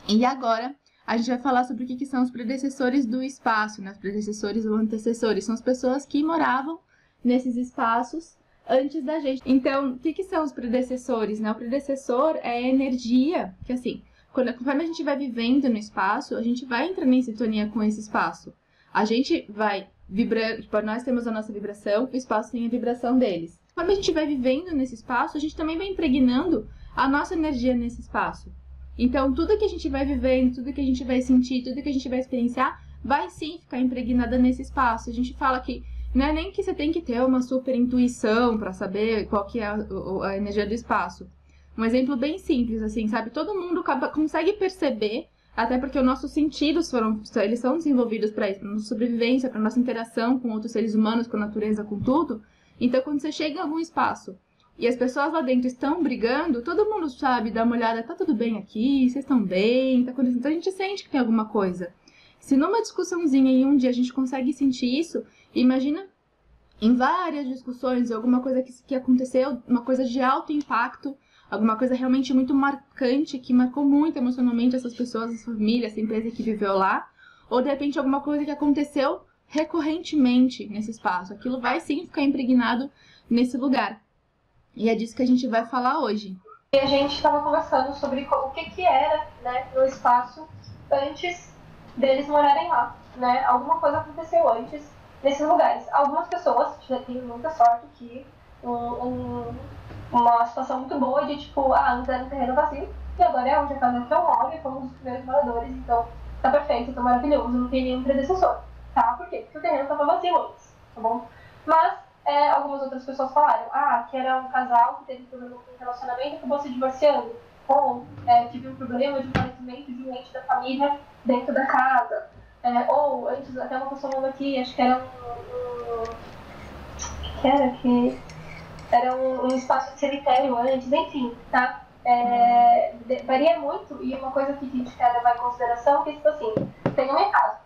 E agora a gente vai falar sobre o que são os predecessores do espaço, né? Os predecessores ou antecessores. São as pessoas que moravam nesses espaços antes da gente. Então, o que são os predecessores, né? O predecessor é a energia que, assim, conforme a gente vai vivendo no espaço, a gente vai entrando em sintonia com esse espaço. A gente vai vibrando, tipo, nós temos a nossa vibração, o espaço tem a vibração deles. Conforme a gente vai vivendo nesse espaço, a gente também vai impregnando a nossa energia nesse espaço. Então, tudo que a gente vai vivendo, tudo que a gente vai sentir, tudo que a gente vai experienciar, vai sim ficar impregnada nesse espaço. A gente fala que não é nem que você tem que ter uma super intuição para saber qual que é a energia do espaço. Um exemplo bem simples, assim, sabe? Todo mundo consegue perceber, até porque os nossos sentidos eles são desenvolvidos para isso, para nossa sobrevivência, para nossa interação com outros seres humanos, com a natureza, com tudo. Então, quando você chega em algum espaço e as pessoas lá dentro estão brigando, todo mundo sabe, dá uma olhada, tá tudo bem aqui, vocês estão bem, tá acontecendo. Então a gente sente que tem alguma coisa. Se numa discussãozinha em um dia a gente consegue sentir isso, imagina em várias discussões, alguma coisa que aconteceu, uma coisa de alto impacto, alguma coisa realmente muito marcante, que marcou muito emocionalmente essas pessoas, essa família, essa empresa que viveu lá, ou de repente alguma coisa que aconteceu recorrentemente nesse espaço. Aquilo vai sim ficar impregnado nesse lugar. E é disso que a gente vai falar hoje. E a gente estava conversando sobre o que era, né, no espaço antes deles morarem lá, né? Alguma coisa aconteceu antes nesses lugares. Algumas pessoas já têm muita sorte que uma situação muito boa de tipo, antes era um terreno vazio e agora é onde a casa que eu moro e fomos os primeiros moradores, então tá perfeito, tá maravilhoso, não tem nenhum predecessor, tá? Por quê? Porque o terreno tava vazio antes, tá bom? Mas algumas outras pessoas falaram, que era um casal que teve problema com o relacionamento e acabou se divorciando, ou tive um problema de falecimento de um ente da família dentro da casa, ou antes, até uma pessoa falando aqui, acho que era um espaço de cemitério antes, enfim, tá? Varia muito, e uma coisa que a gente quer levar em consideração é que, tipo assim, tem uma casa.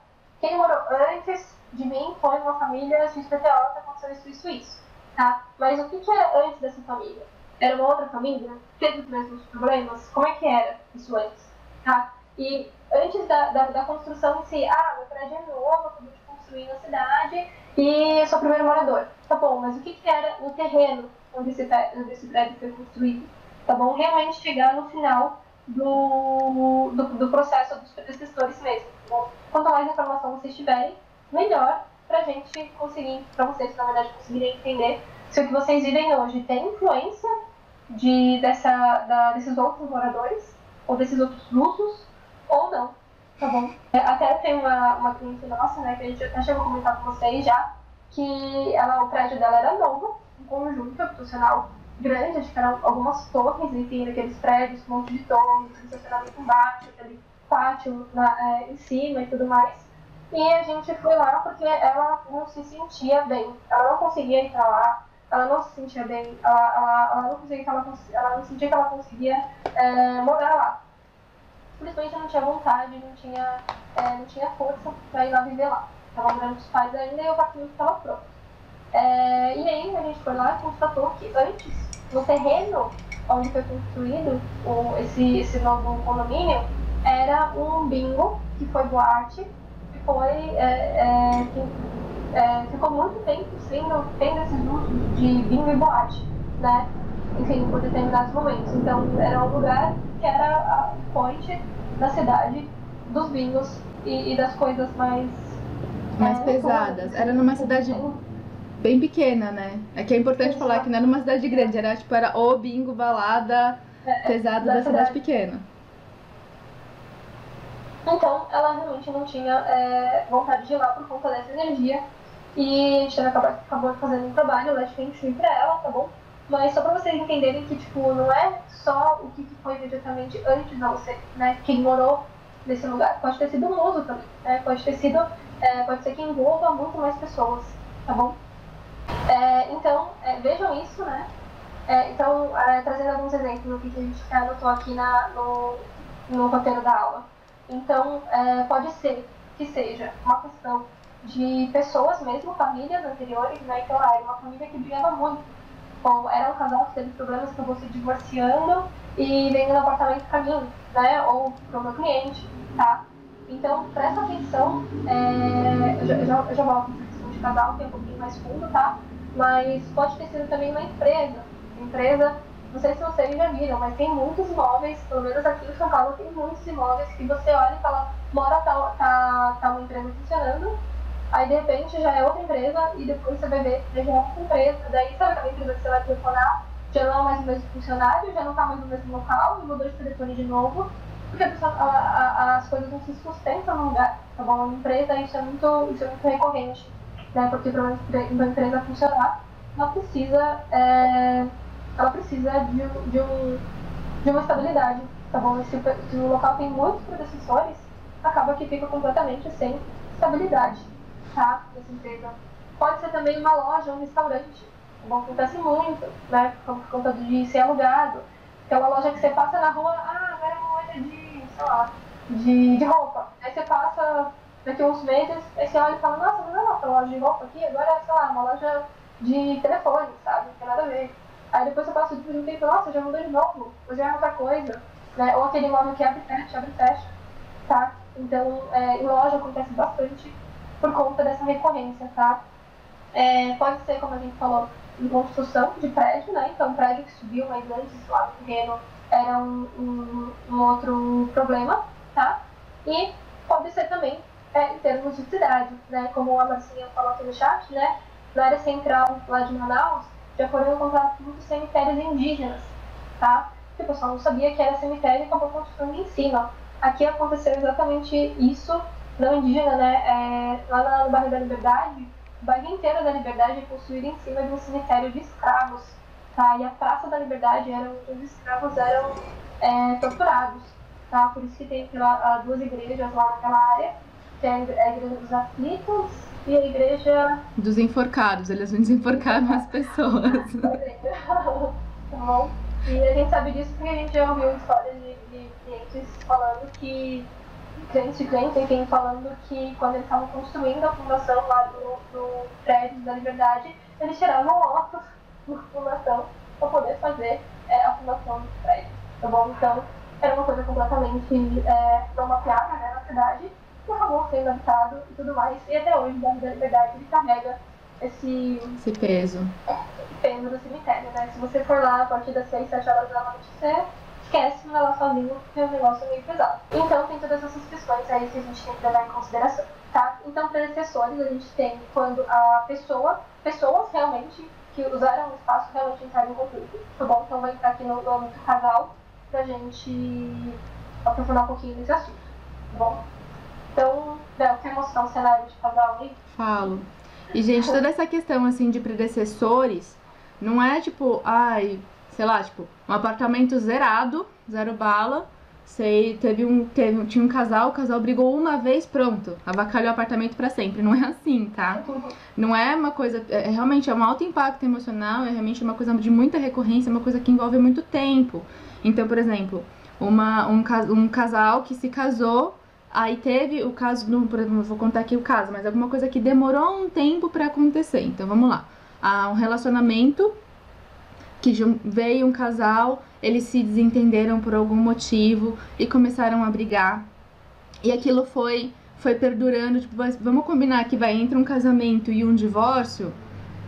Quem morou antes de mim foi uma família XPTO que aconteceu isso, tá? Mas o que era antes dessa família? Era uma outra família? Teve os mesmos problemas? Como é que era isso antes, tá? E antes da construção em si, meu prédio é novo, acabou de construir na cidade e eu sou o primeiro morador. Tá bom, mas o que era no terreno onde esse prédio foi construído? Tá bom? Realmente chegar no final do processo dos predecessores mesmo, tá bom? Quanto mais informação vocês tiverem, melhor pra gente conseguir, pra vocês, na verdade, conseguirem entender se o que vocês vivem hoje tem influência desses outros moradores, ou desses outros usos, ou não, tá bom? Até tem uma cliente nossa, né, que a gente até chegou a comentar com vocês já, que o prédio dela era novo, um conjunto habitacional grande, acho que eram algumas torres, enfim, daqueles prédios, um monte de torres, estacionamento embaixo, aquele pátio em cima e tudo mais. E a gente foi lá porque ela não se sentia bem, ela não conseguia entrar lá, ela não se sentia bem, ela não sentia que ela conseguia morar lá. Simplesmente não tinha vontade, não tinha força para ir lá viver lá. Estava morando com os pais ainda e o apartamento estava pronto. E aí a gente foi lá e constatou que antes, no terreno onde foi construído esse novo condomínio, era um bingo, que foi boate, ficou muito tempo tendo esses usos de bingo e boate, né? Enfim, por determinados momentos. Então, era um lugar que era a fonte da cidade dos bingos e das coisas mais pesadas. Era numa cidade bem pequena, né? É que é importante falar que não era numa cidade grande, era o bingo, balada pesado da cidade pequena. Então, ela realmente não tinha vontade de ir lá por conta dessa energia. E a gente acabou fazendo um trabalho lá de Feng Shui pra ela, tá bom? Mas só pra vocês entenderem que, tipo, não é só o que foi imediatamente antes da você, né? Quem morou nesse lugar. Pode ter sido um uso também, né? Pode ser que envolva muito mais pessoas, tá bom? Então, vejam isso, né? Então, trazendo alguns exemplos que a gente anotou aqui no roteiro da aula. Então, pode ser que seja uma questão de pessoas mesmo, famílias anteriores, né? Então, era uma família que brigava muito. Bom, era um casal que teve problemas, acabou se divorciando e vendendo apartamento para mim, né? Ou para o meu cliente, tá? Então, presta atenção, eu já volto para a questão de casal, que é um pouquinho mais fundo, tá? Mas pode ter sido também uma empresa. Empresa, não sei se vocês já viram, mas tem muitos imóveis, pelo menos aqui em São Paulo tem muitos imóveis que você olha e fala, mora tá uma empresa funcionando, aí de repente já é outra empresa e depois você vai ver já é outra empresa, daí sabe aquela empresa que você vai telefonar, já não é mais o mesmo funcionário, já não está mais no mesmo local, e mudou de telefone de novo, porque as coisas não se sustentam no lugar, tá bom? Uma empresa, isso é muito recorrente, né? Porque para uma empresa funcionar, ela precisa de uma estabilidade, tá bom? E se o local tem muitos predecessores, acaba que fica completamente sem estabilidade, tá? Nessa empresa. Pode ser também uma loja, um restaurante, tá bom? Acontece muito, né? Por conta de ser alugado. Que é uma loja que você passa na rua, agora é uma loja de, sei lá, de roupa. Aí você passa daqui a uns meses, aí você olha e fala, nossa, não é nossa loja de roupa aqui, agora é, sei lá, uma loja de telefone, sabe? Não tem nada a ver. Aí depois você passa de um tempo, nossa, já mudou de novo, ou já é outra coisa, né? Ou aquele imóvel que abre e fecha, tá? Então, em loja acontece bastante por conta dessa recorrência, tá? Pode ser, como a gente falou, em construção de prédio, né? Então, prédio que subiu, mas antes lá no terreno era um outro problema, tá? E pode ser também em termos de cidade, né? Como a Marcinha falou aqui no chat, né? Na área central lá de Manaus, já foram encontrados muitos cemitérios indígenas, tá? Que o pessoal não sabia que era cemitério e acabou construindo em cima. Aqui aconteceu exatamente isso, não indígena, né? Lá no bairro da Liberdade, o bairro inteiro da Liberdade é construído em cima de um cemitério de escravos, tá? E a Praça da Liberdade era onde os escravos eram torturados, tá? Por isso que tem duas igrejas lá naquela área, que é a igreja dos aflitos e a igreja dos enforcados. Eles desenforcavam as pessoas. Tá bom? E a gente sabe disso porque a gente já ouviu histórias de clientes falando que clientes, enfim, falando que quando eles estavam construindo a fundação lá do prédio da Liberdade, eles tiravam ossos da fundação para poder fazer a fundação do prédio, tá bom? Então, era uma coisa completamente não mapeada, né, na cidade, que acabou sendo habitado e tudo mais, e até hoje o bairro da Liberdade ele carrega esse peso. Peso do cemitério, né? Se você for lá a partir das 6, 7 horas da noite, você esquece de ir lá sozinho, porque o negócio é meio pesado. Então, tem todas essas questões aí que a gente tem que levar em consideração, tá? Então, predecessores, a gente tem quando a pessoas realmente que usaram o espaço realmente entraram em conflito, tá bom? Então, vai entrar aqui no âmbito casal pra gente aprofundar um pouquinho nesse assunto, tá bom? Então, Bel, quer mostrar um cenário de casal aí? Falo. E, gente, toda essa questão, assim, de predecessores, não é tipo, sei lá, tipo, um apartamento zerado, zero bala, tinha um casal, o casal brigou uma vez, pronto, avacalhou o apartamento pra sempre. Não é assim, tá? Não é uma coisa, realmente é um alto impacto emocional, é realmente uma coisa de muita recorrência, uma coisa que envolve muito tempo. Então, por exemplo, um casal que se casou, aí teve o caso, por exemplo, vou contar aqui o caso, mas alguma coisa que demorou um tempo pra acontecer. Então, vamos lá. Há um relacionamento que veio um casal, eles se desentenderam por algum motivo e começaram a brigar. E aquilo foi perdurando, tipo, vamos combinar que vai entre um casamento e um divórcio,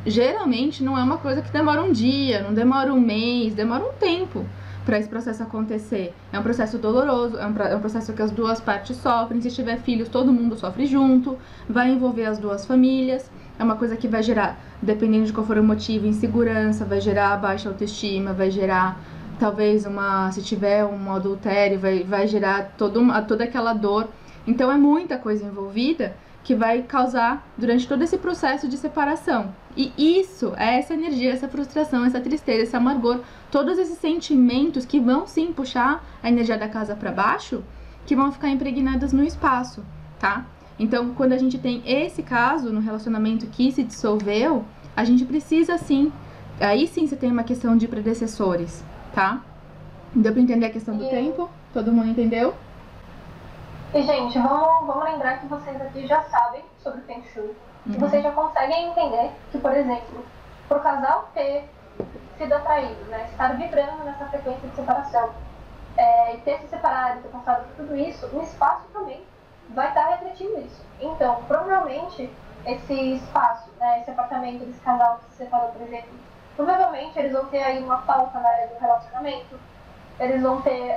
geralmente não é uma coisa que demora um dia, não demora um mês, demora um tempo para esse processo acontecer. É um processo doloroso, é um processo que as duas partes sofrem. Se tiver filhos, todo mundo sofre junto, vai envolver as duas famílias. É uma coisa que vai gerar, dependendo de qual for o motivo, insegurança, vai gerar baixa autoestima, vai gerar, talvez, se tiver um adultério, vai gerar toda aquela dor. Então, é muita coisa envolvida que vai causar durante todo esse processo de separação. E isso é essa energia, essa frustração, essa tristeza, esse amargor, todos esses sentimentos que vão sim puxar a energia da casa para baixo, que vão ficar impregnados no espaço, tá? Então, quando a gente tem esse caso no relacionamento que se dissolveu, a gente precisa sim, aí sim você tem uma questão de predecessores, tá? Deu pra entender a questão do tempo? Todo mundo entendeu? E, gente, vamos lembrar que vocês aqui já sabem sobre o Feng Shui. E vocês já conseguem entender que, por exemplo, pro casal ter sido atraído, né? Estar vibrando nessa frequência de separação. E ter se separado, ter passado por tudo isso, o espaço também vai estar refletindo isso. Então, provavelmente, esse espaço, né, esse apartamento desse casal que se separou, por exemplo, provavelmente eles vão ter aí uma falta na área do relacionamento, eles vão ter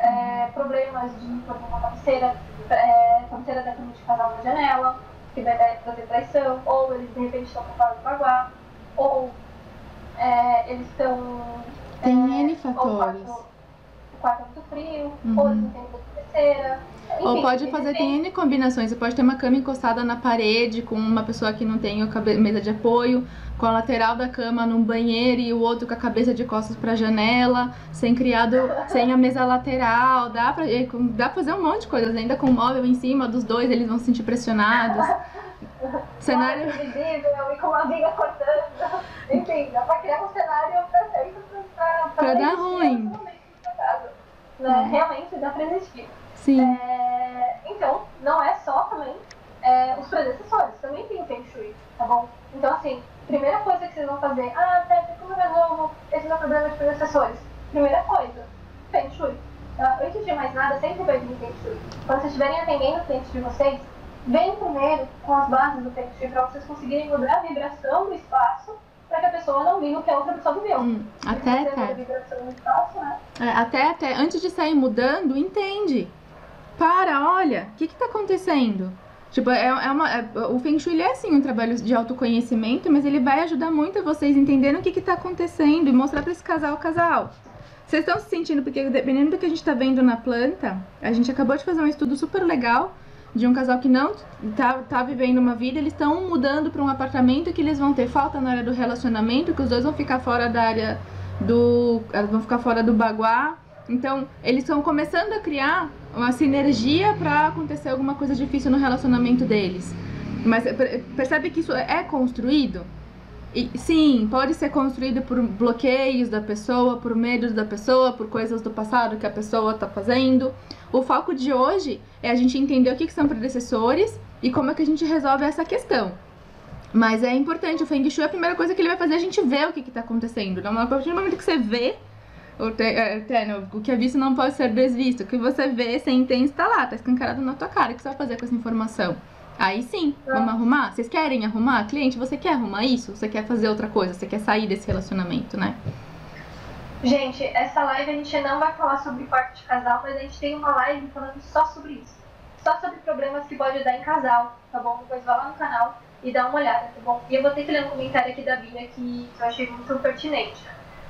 problemas de, por exemplo, a cabeceira da cama de casal na janela, que vai trazer traição, ou eles de repente estão preparados para magoar, ou eles estão... Tem N fatores. O quarto é muito frio, ou eles não têm muita cabeceira. Enfim, ou pode fazer, tem N combinações. Você pode ter uma cama encostada na parede com uma pessoa que não tem mesa de apoio, com a lateral da cama num banheiro e o outro com a cabeça de costas pra janela, sem a mesa lateral. Dá pra fazer um monte de coisas, ainda com o móvel em cima dos dois, eles vão se sentir pressionados. Cenário invisível e com uma viga cortando. Enfim, dá pra criar um cenário perfeito pra dar ruim. Realmente dá pra existir. Sim. Então, não é só também os predecessores, também tem o Feng Shui, tá bom? Então, assim, primeira coisa que vocês vão fazer, Pepe, como eu resolvo esse meu problema de predecessores? Primeira coisa, Feng Shui. Antes de mais nada, sempre vai vir Feng Shui. Quando vocês estiverem atendendo os clientes de vocês, vem primeiro com as bases do Feng Shui para vocês conseguirem mudar a vibração do espaço para que a pessoa não viva o que a outra pessoa viveu. Até antes de sair mudando, entende. Olha, o que tá acontecendo? Tipo, o Feng Shui é assim um trabalho de autoconhecimento, mas ele vai ajudar muito vocês entenderem o que tá acontecendo e mostrar para esse casal. Vocês estão se sentindo, porque dependendo do que a gente tá vendo na planta, a gente acabou de fazer um estudo super legal de um casal que não tá vivendo uma vida, eles estão mudando para um apartamento que eles vão ter falta na área do relacionamento, que os dois vão ficar fora da área vão ficar fora do baguá. Então, eles estão começando a criar uma sinergia para acontecer alguma coisa difícil no relacionamento deles. Mas percebe que isso é construído? E, sim, pode ser construído por bloqueios da pessoa, por medos da pessoa, por coisas do passado que a pessoa está fazendo. O foco de hoje é a gente entender o que são predecessores e como é que a gente resolve essa questão. Mas é importante, o Feng Shui, a primeira coisa que ele vai fazer é a gente ver o que está acontecendo. Então, a partir do momento que você vê, o que é visto não pode ser desvisto. O que você vê, você entende, está lá, está escancarado na tua cara. O que você vai fazer com essa informação? Aí sim, vamos arrumar? Vocês querem arrumar? Cliente, você quer arrumar isso? Você quer fazer outra coisa? Você quer sair desse relacionamento, né? Gente, essa live a gente não vai falar sobre quarto de casal, mas a gente tem uma live falando só sobre isso. Só sobre problemas que pode dar em casal, tá bom? Depois vai lá no canal e dá uma olhada, tá bom? E eu vou ter que ler um comentário aqui da Bia que eu achei muito pertinente.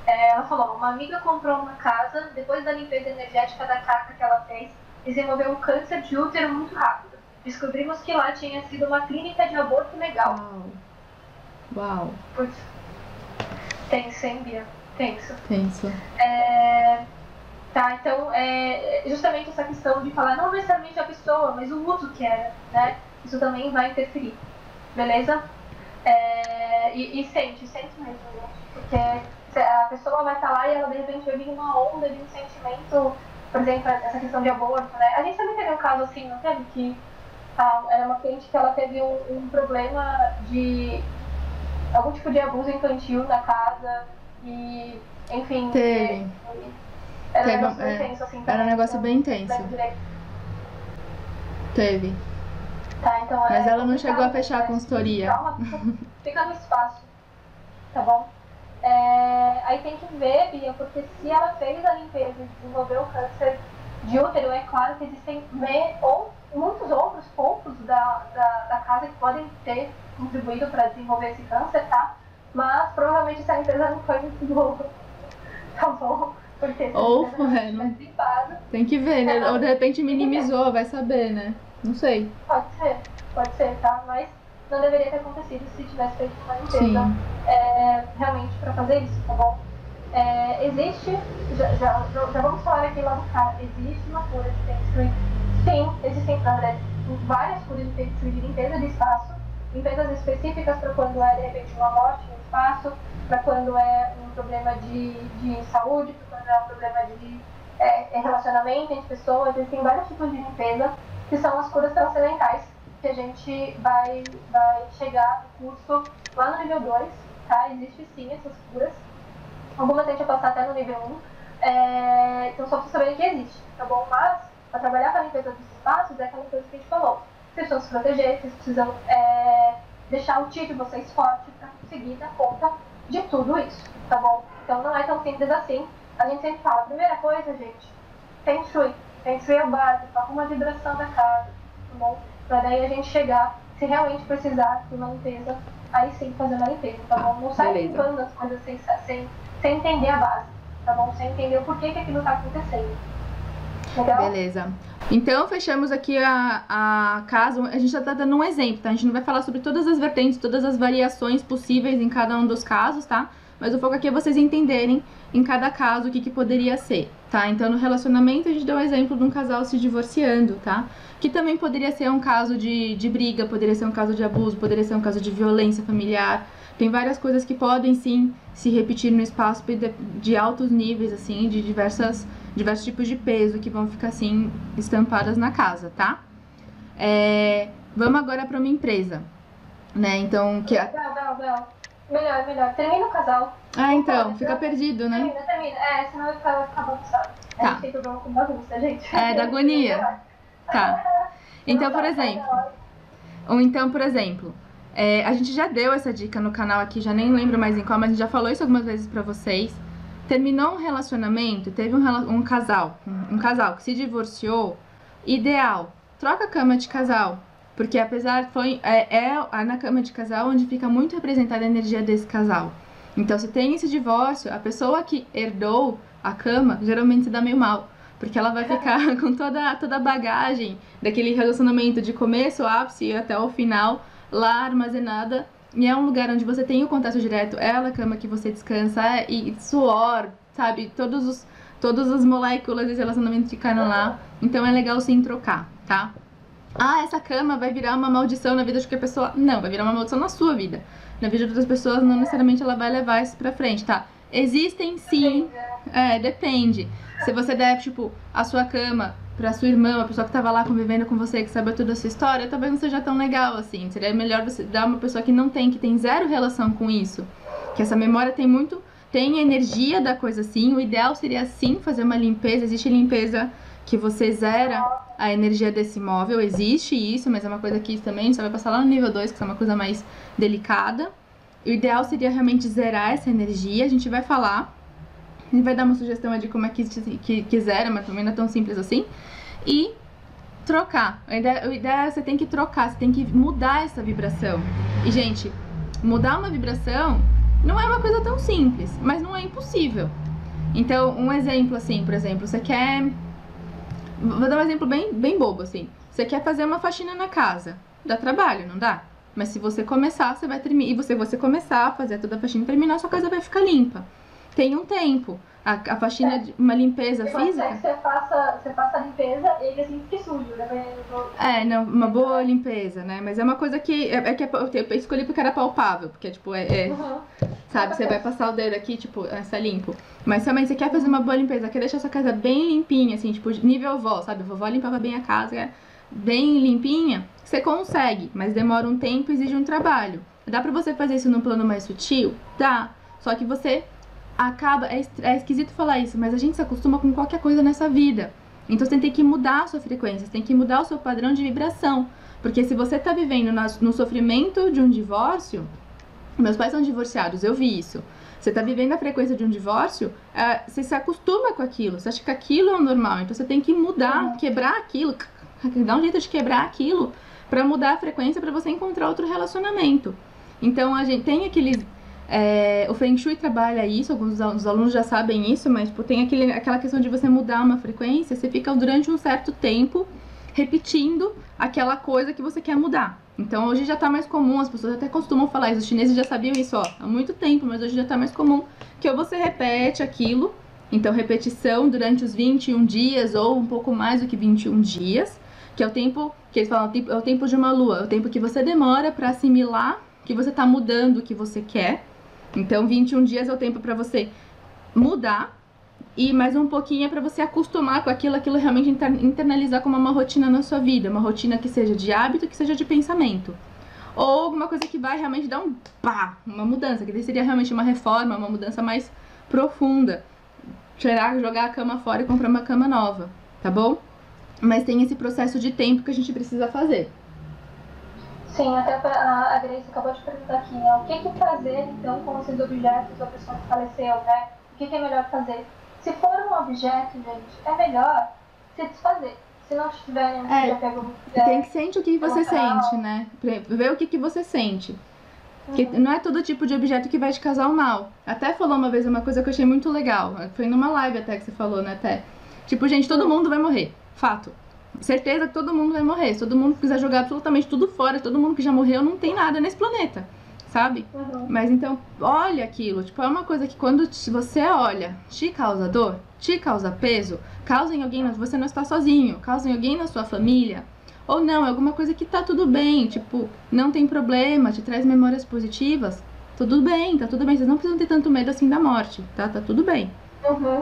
Ela falou, uma amiga comprou uma casa, depois da limpeza energética da casa que ela fez, desenvolveu um câncer de útero muito rápido. Descobrimos que lá tinha sido uma clínica de aborto legal. Uau. Putz. Tenso, hein, Bia? Tenso. Tá, então, justamente essa questão de falar não necessariamente a pessoa, mas o uso que era, né? Isso também vai interferir, beleza? E sente mesmo, gente, porque a pessoa vai estar lá e ela de repente vai vir uma onda de um sentimento, por exemplo, essa questão de aborto, né? A gente também teve um caso assim, não teve? Que era uma cliente que ela teve um problema de algum tipo de abuso infantil na casa e, enfim... Era um negócio bem intenso, assim. Era um negócio bem intenso. Teve. Tá, então mas ela não chegou a fechar a consultoria. Fica no espaço, tá bom? Aí tem que ver, Bia, porque se ela fez a limpeza e desenvolveu o câncer de útero, é claro que existem muitos outros pontos da casa que podem ter contribuído para desenvolver esse câncer, tá? Mas provavelmente essa limpeza não foi muito boa, tá bom? Porque ou tem que ver, né? Ou de repente minimizou, vai saber, né? Não sei. Pode ser, tá? Mas não deveria ter acontecido se tivesse feito uma limpeza realmente para fazer isso, tá bom? Existe, já vamos falar aqui lá do cara, existe uma cura de Feng Shui. Sim, existem, na verdade, várias curas de Feng Shui de limpeza de espaço, limpezas específicas para quando de repente uma morte no espaço, para quando um problema de saúde, para quando um problema de relacionamento entre pessoas. Existem vários tipos de limpeza, que são as curas transcendentais, que a gente vai chegar no curso lá no nível 2, tá? Existe sim essas curas. Algumas a gente vai passar até no nível 1. Então só pra saberem que existe, tá bom? Mas, para trabalhar com a limpeza dos espaços, é aquela coisa que a gente falou. Vocês precisam se proteger, vocês precisam deixar o ti de vocês forte para conseguir dar conta de tudo isso, tá bom? Então não é tão simples assim. A gente sempre fala, primeira coisa, gente, Feng Shui. Feng Shui é o básico, arruma a vibração da casa, tá bom? Pra daí a gente chegar, se realmente precisar de uma limpeza, aí sim fazer uma limpeza, tá bom? Não sai limpando as coisas sem entender a base, tá bom? Sem entender o porquê que aquilo tá acontecendo. Legal? Beleza. Então, fechamos aqui a casa. A gente já tá dando um exemplo, tá? A gente não vai falar sobre todas as vertentes, todas as variações possíveis em cada um dos casos, tá? Mas o foco aqui é vocês entenderem em cada caso o que poderia ser, tá? Então, no relacionamento, a gente deu o exemplo de um casal se divorciando, tá? Que também poderia ser um caso de briga, poderia ser um caso de abuso, poderia ser um caso de violência familiar. Tem várias coisas que podem, sim, se repetir no espaço de altos níveis, assim, de diversos tipos de peso que vão ficar, assim, estampadas na casa, tá? Vamos agora para uma empresa, né? Então, que... Não. Melhor. Termina o casal. Então, fica perdido, né? Termina. Senão vai ficar bagunçado. Tá. A gente tem problema com bagunça, gente. Da agonia. Tá. Então, por exemplo, a gente já deu essa dica no canal aqui, já nem lembro mais em qual, mas a gente já falou isso algumas vezes pra vocês. Terminou um relacionamento, teve um casal que se divorciou, ideal, troca a cama de casal. Porque apesar, na cama de casal onde fica muito representada a energia desse casal. Então, se tem esse divórcio, a pessoa que herdou a cama, geralmente se dá meio mal. Porque ela vai ficar com toda a bagagem daquele relacionamento de começo, ápice e até o final, lá armazenada. E é um lugar onde você tem o contato direto, é a cama que você descansa, e suor, sabe? Todas as moléculas desse relacionamento ficaram lá. Então é legal sim trocar, tá? Essa cama vai virar uma maldição na vida de qualquer pessoa. Não, vai virar uma maldição na sua vida. Na vida de outras pessoas, não necessariamente ela vai levar isso pra frente, tá? Existem sim... Depende. Se você der, tipo, a sua cama pra sua irmã, uma pessoa que tava lá convivendo com você, que sabe toda a sua história, talvez não seja tão legal, assim. Seria melhor você dar uma pessoa que não tem, que tem zero relação com isso. Que essa memória tem energia da coisa, assim. O ideal seria, sim, fazer uma limpeza. Existe limpeza que você zera a energia desse imóvel, existe isso, mas é uma coisa que também você vai passar lá no nível 2, que é uma coisa mais delicada. O ideal seria realmente zerar essa energia, a gente vai falar, a gente vai dar uma sugestão de como é que zera, mas também não é tão simples assim. E trocar, o ideal é você tem que trocar, você tem que mudar essa vibração. E gente, mudar uma vibração não é uma coisa tão simples, mas não é impossível. Então, um exemplo assim, por exemplo, você quer... Vou dar um exemplo bem bobo, assim. Você quer fazer uma faxina na casa. Dá trabalho, não dá? Mas se você começar, você vai terminar. E você começar a fazer toda a faxina e terminar, sua casa vai ficar limpa. Tem um tempo. A faxina, uma limpeza física... Você faça a limpeza e ele assim fique sujo, né? Não, uma boa limpeza, né? Mas é uma coisa que... eu escolhi porque era palpável. Porque, tipo, sabe, você vai passar o dedo aqui, tipo, tá limpo. Mas realmente você quer fazer uma boa limpeza, quer deixar sua casa bem limpinha, assim, tipo, nível vó, sabe? A vovó limpava bem a casa, bem limpinha. Você consegue, mas demora um tempo e exige um trabalho. Dá pra você fazer isso num plano mais sutil? Dá. Só que você acaba... É esquisito falar isso, mas a gente se acostuma com qualquer coisa nessa vida. Então você tem que mudar a sua frequência, você tem que mudar o seu padrão de vibração. Porque se você tá vivendo no sofrimento de um divórcio... Meus pais são divorciados, eu vi isso. Você tá vivendo a frequência de um divórcio, você se acostuma com aquilo, você acha que aquilo é o normal. Então você tem que mudar, quebrar aquilo, dar um jeito de quebrar aquilo pra mudar a frequência pra você encontrar outro relacionamento. Então a gente tem aqueles... o Feng Shui trabalha isso, alguns dos alunos já sabem isso, mas tipo, tem aquela questão de você mudar uma frequência, você fica durante um certo tempo repetindo aquela coisa que você quer mudar. Então hoje já tá mais comum, as pessoas até costumam falar isso, os chineses já sabiam isso há muito tempo, mas hoje já tá mais comum que ou você repete aquilo, então repetição durante os 21 dias ou um pouco mais do que 21 dias, que é o tempo, que eles falam, é o tempo de uma lua, é o tempo que você demora pra assimilar que você tá mudando o que você quer. Então 21 dias é o tempo pra você mudar e mais um pouquinho é pra você acostumar com aquilo realmente internalizar como uma rotina na sua vida, uma rotina que seja de hábito, que seja de pensamento. Ou alguma coisa que vai realmente dar uma mudança, que seria realmente uma reforma, uma mudança mais profunda. Jogar a cama fora e comprar uma cama nova, tá bom? Mas tem esse processo de tempo que a gente precisa fazer. Sim, até a Grace acabou de perguntar aqui, né? O que fazer, então, com esses objetos da pessoa que faleceu, né? O que é melhor fazer? Se for um objeto, gente, é melhor se desfazer. Se não tiverem, já pegou muito. Tem que sentir o que você sente, né? Ver o que você sente. Porque não é todo tipo de objeto que vai te causar o mal. Até falou uma vez uma coisa que eu achei muito legal. Foi numa live até que você falou, né, até. Tipo, gente, todo mundo vai morrer. Fato. Certeza que todo mundo vai morrer. Se todo mundo quiser jogar absolutamente tudo fora, todo mundo que já morreu, não tem nada nesse planeta. Sabe? Mas então, olha aquilo. Tipo, é uma coisa que quando você olha, te causa dor, te causa peso, causa em alguém, você não está sozinho, causa em alguém na sua família. Ou não, é alguma coisa que tá tudo bem, tipo, não tem problema, te traz memórias positivas, tudo bem, tá tudo bem. Vocês não precisam ter tanto medo assim da morte, tá? Tá tudo bem.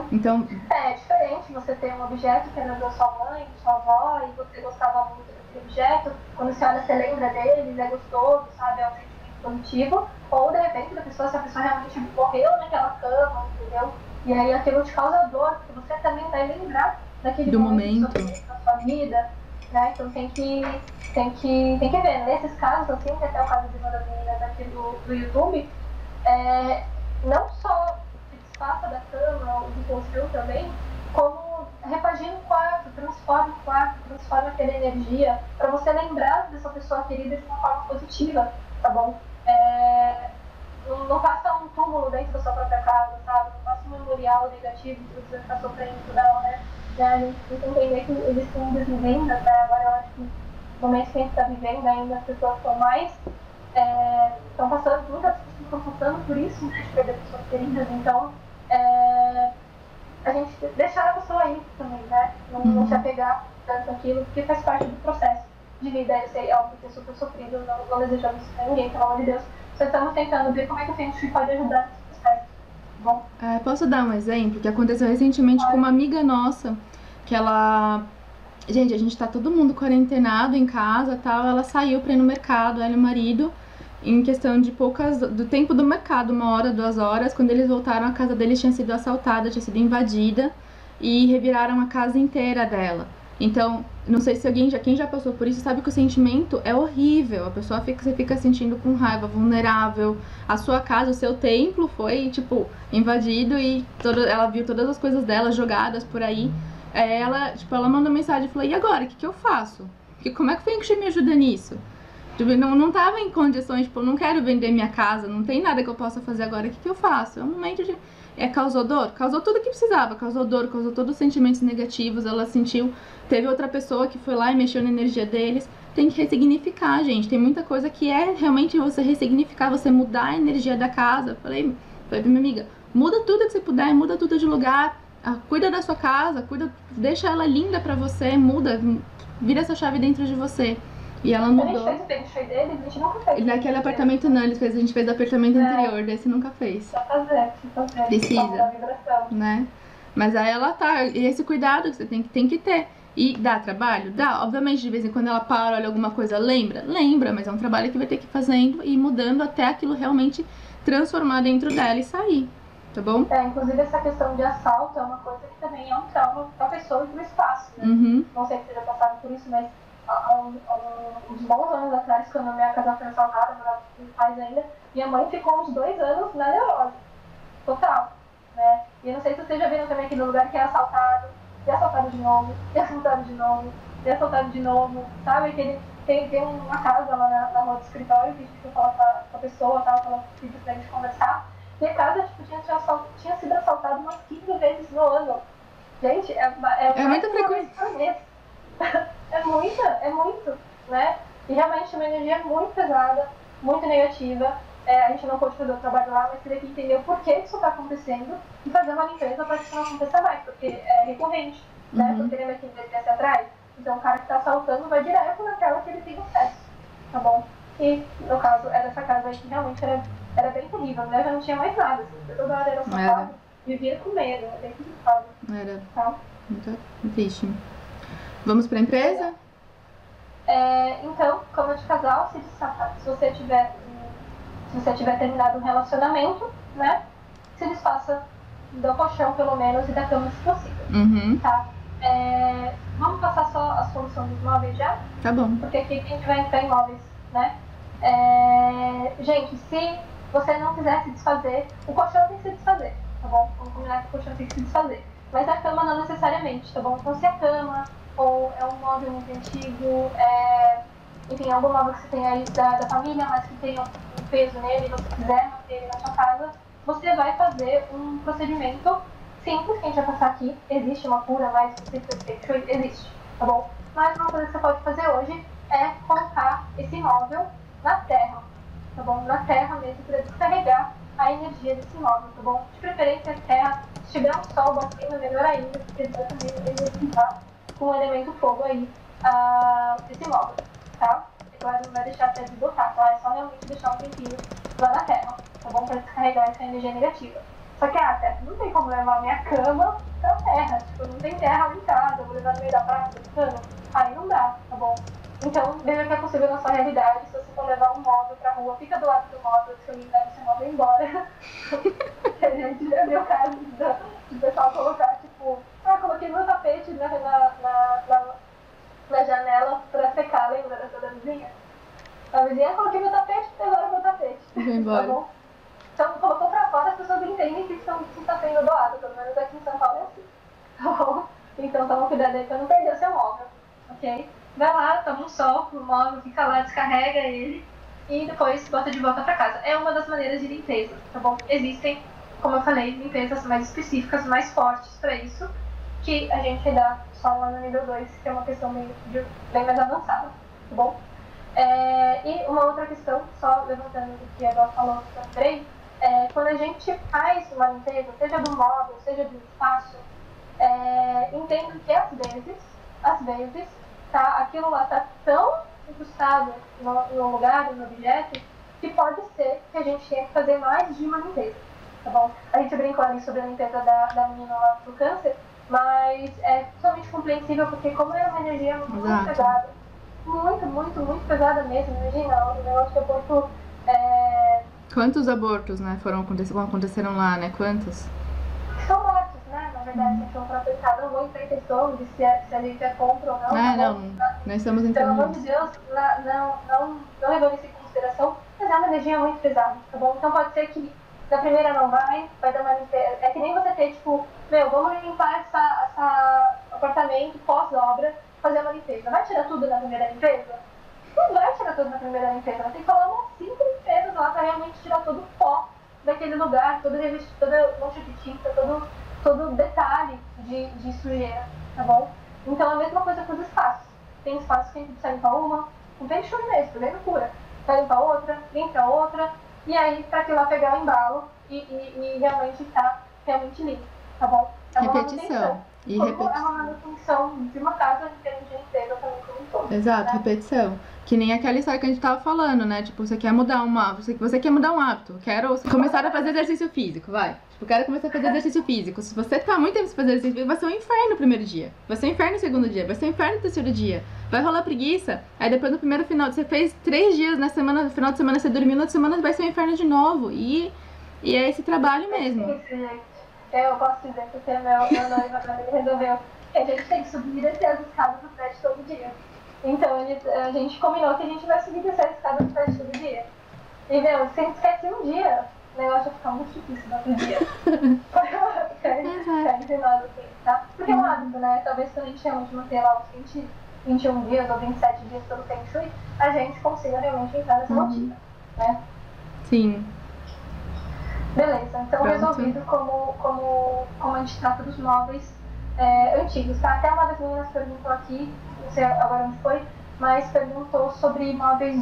Então... É diferente você ter um objeto que era da sua mãe, da sua avó, e você gostava muito daquele objeto, quando você olha, você lembra deles, é gostoso, sabe? É um sentimento positivo. Ou, de repente, se a pessoa realmente morreu naquela cama, entendeu? E aí aquilo te causa dor, porque você também vai lembrar daquele momento da sua vida. Né? Então tem que ver. Nesses casos, assim, que até o caso de uma das meninas aqui do YouTube, não só se desfaça da cama ou do colchão também, como repagina o quarto, transforma o quarto, transforma aquela energia para você lembrar dessa pessoa querida de uma forma positiva, tá bom? Não faça um túmulo dentro da sua própria casa, sabe? Não faça um memorial negativo que você vai ficar sofrendo toda hora. A gente tem que entender que existem muitas vivendas, né? Agora eu acho que no momento que a gente está vivendo ainda as pessoas estão mais estão passando, muitas pessoas estão passando por isso, né, de perder pessoas queridas, então a gente deixar a pessoa ir também, né? Não se apegar tanto àquilo, porque faz parte do processo de vida. Eu sei, é óbvio que é super sofrido, não desejamos isso pra ninguém, pelo amor de Deus. Só estamos tentando ver como é que a gente pode ajudar nesse processo. Bom. Posso dar um exemplo que aconteceu recentemente com uma amiga nossa, que ela... Gente, a gente tá todo mundo quarentenado em casa e tal, ela saiu pra ir no mercado, ela e o marido, em questão de do tempo do mercado, 1 hora, 2 horas, quando eles voltaram, a casa deles tinha sido assaltada, tinha sido invadida, e reviraram a casa inteira dela. Então, não sei se quem já passou por isso sabe que o sentimento é horrível. A pessoa você fica sentindo com raiva, vulnerável. A sua casa, o seu templo foi, tipo, invadido e ela viu todas as coisas dela jogadas por aí. Ela mandou mensagem e falou, e agora, o que eu faço? Como é que o Feng Shui me ajuda nisso? Tipo, não tava em condições, tipo, não quero vender minha casa, não tem nada que eu possa fazer agora, o que eu faço? É um momento de... causou dor? Causou tudo o que precisava, causou dor, causou todos os sentimentos negativos, ela sentiu, teve outra pessoa que foi lá e mexeu na energia deles, tem que ressignificar, gente, tem muita coisa que é realmente você ressignificar, você mudar a energia da casa. Falei pra minha amiga, muda tudo que você puder, muda tudo de lugar, cuida da sua casa, deixa ela linda pra você, muda, vira essa chave dentro de você. E ela mudou. A gente fez o Feng Shui deles, a gente nunca fez. Naquele apartamento não, a gente fez o apartamento anterior, desse nunca fez. Precisa fazer. Precisa, né? Mas aí ela tá, e esse cuidado que você tem que ter. E dá trabalho? Dá. Obviamente, de vez em quando ela para, olha alguma coisa, lembra, mas é um trabalho que vai ter que ir fazendo e mudando até aquilo realmente transformar dentro dela e sair, tá bom? Inclusive essa questão de assalto é uma coisa que também é um trauma pra pessoa e pro espaço, né? Não sei se você já passaram por isso, mas há uns bons anos atrás, quando a minha casa foi assaltada, eu morava com meus pais ainda, minha mãe ficou uns 2 anos na neurose, total, né? E eu não sei se vocês já viram também aquele lugar que é assaltado, e assaltado de novo, e assaltado de novo, e assaltado de novo, sabe? Tem uma casa lá na rua do escritório que a gente foi falar com a pessoa, tal, que ela pediu pra gente conversar, e a casa tinha sido assaltada umas 15 vezes no ano. Gente, é muita frequência. É muito, né? E realmente é uma energia muito pesada, muito negativa. A gente não pôde fazer o trabalho lá, mas teria que entender o porquê isso está acontecendo e fazer uma limpeza para que isso não aconteça mais, porque é recorrente, né? Porque lembra que desce atrás? Então o cara que está assaltando vai direto naquela que ele tem acesso, tá bom? E no caso é dessa casa aí que realmente era bem terrível, né? Já não tinha mais nada, assim, toda hora era assaltado, vivia com medo, era bem complicado. Era tá? Muito triste. Vamos para a empresa? Então, cama de casal, se você tiver terminado um relacionamento, né, se desfaça do colchão, pelo menos, e da cama, se possível. Uhum. Tá? Vamos passar só a solução dos móveis já? Tá bom. Porque aqui a gente vai entrar em móveis, né? Gente, se você não quiser se desfazer, o colchão tem que se desfazer, tá bom? Vamos combinar que o colchão tem que se desfazer. Mas a cama não necessariamente, tá bom? Então se a cama, ou é um móvel muito antigo, enfim, algum móvel que você tem aí da família, mas que tenha um peso nele, e você quiser manter ele na sua casa, você vai fazer um procedimento simples que a gente vai passar aqui. Existe uma cura mais específica de Feng Shui? Existe, tá bom? Mas uma coisa que você pode fazer hoje é colocar esse móvel na terra, tá bom? Na terra mesmo, para descarregar a energia desse móvel, tá bom? De preferência a terra, se tiver um sol batendo, melhor ainda, porque vai também energizar com o elemento fogo aí esse móvel, tá? E claro, não vai deixar até de botar, tá? É só realmente deixar um tempinho lá na terra, tá bom? Para descarregar essa energia negativa. Só que, Tessa, não tem como levar minha cama pra terra. Tipo, não tem terra em casa, eu vou levar no meio da praça brincando. Aí não dá, tá bom? Então, veja o que é possível na sua realidade. Se você for levar um móvel pra rua, fica do lado do móvel, se alguém leva esse móvel embora. A gente já viu o caso do pessoal colocar, tipo, coloquei meu tapete na janela pra secar, lembra da vizinha? A vizinha, coloquei meu tapete, agora meu tapete. Vou embora. Tá bom? Então, colocou pra fora, as pessoas entendem que isso está sendo doado, pelo menos aqui em São Paulo é assim. Tá bom? Então, toma cuidado aí pra não perder o seu móvel, ok? Vai lá, toma um sol no móvel, fica lá, descarrega ele e depois bota de volta pra casa. É uma das maneiras de limpeza, tá bom? Existem, como eu falei, limpezas mais específicas, mais fortes pra isso, que a gente dá só lá no nível 2, que é uma questão bem mais avançada, tá bom? E uma outra questão, só levantando o que a Eva falou, que eu lembrei, quando a gente faz uma limpeza, seja do móvel, seja do espaço, entendo que às vezes, tá, aquilo lá está tão incrustado no lugar, no objeto, que pode ser que a gente tenha que fazer mais de uma limpeza, tá bom? A gente brincou ali sobre a limpeza da menina lá do câncer, mas é totalmente compreensível, porque como é uma energia muito pesada, muito pesada mesmo, imagina, o negócio de aborto. Quantos abortos, né, aconteceram lá, né? Quantos? São mortos, né? Na verdade, a gente não está pensando, não vou entrar em questão de se a gente é contra ou não. Não estamos entrando. Pelo amor de Deus, não levando isso em consideração, mas é uma energia muito pesada, tá bom? Então pode ser que na primeira não vai dar uma limpeza. É que nem você ter, tipo, vamos limpar essa apartamento pós-obra, fazer uma limpeza. Vai tirar tudo na primeira limpeza? Não vai tirar tudo na primeira limpeza, vai ter que falar umas 5 limpezas lá pra realmente tirar todo o pó daquele lugar, todo monte de tinta, todo detalhe de sujeira, tá bom? Então é a mesma coisa com os espaços. Tem espaços que a gente precisa limpar uma, não tem chão mesmo, nem cura. Vai limpar outra, limpa outra, e aí pra que lá pegar o embalo e realmente tá realmente limpo, tá bom? É uma repetição. É uma manutenção de uma casa em termos de limpeza também como um todo. Exato, né? Repetição. Que nem aquela história que a gente tava falando, né? Tipo, você quer mudar você quer mudar um hábito. Quero começar a fazer exercício físico, vai. Tipo, quero começar a fazer exercício físico. Se você tá muito tempo sem fazer exercício físico, vai ser um inferno no primeiro dia. Vai ser um inferno no segundo dia. Vai ser um inferno no terceiro dia. Vai rolar preguiça. Aí depois no primeiro final, você fez 3 dias na semana, no final de semana você dormiu, na outra semana vai ser um inferno de novo. E é esse trabalho mesmo. Isso, gente. Eu posso dizer porque meu noivo agora ele resolveu que a gente tem que subir e descer as escadas do prédio todo dia. Então a gente combinou que a gente vai subir e descer as escadas do prédio todo dia. E se a gente esquece um dia, o negócio vai ficar muito difícil no outro dia. Entre nós, assim, tá? Porque é um hábito, né? Talvez quando a gente realmente manter lá os 21 dias ou 27 dias pelo Feng Shui, a gente consiga realmente entrar nessa rotina, né? Sim. Beleza, então resolvido como a gente trata dos móveis antigos, tá? Até uma das meninas perguntou aqui, não sei agora onde foi, mas perguntou sobre móveis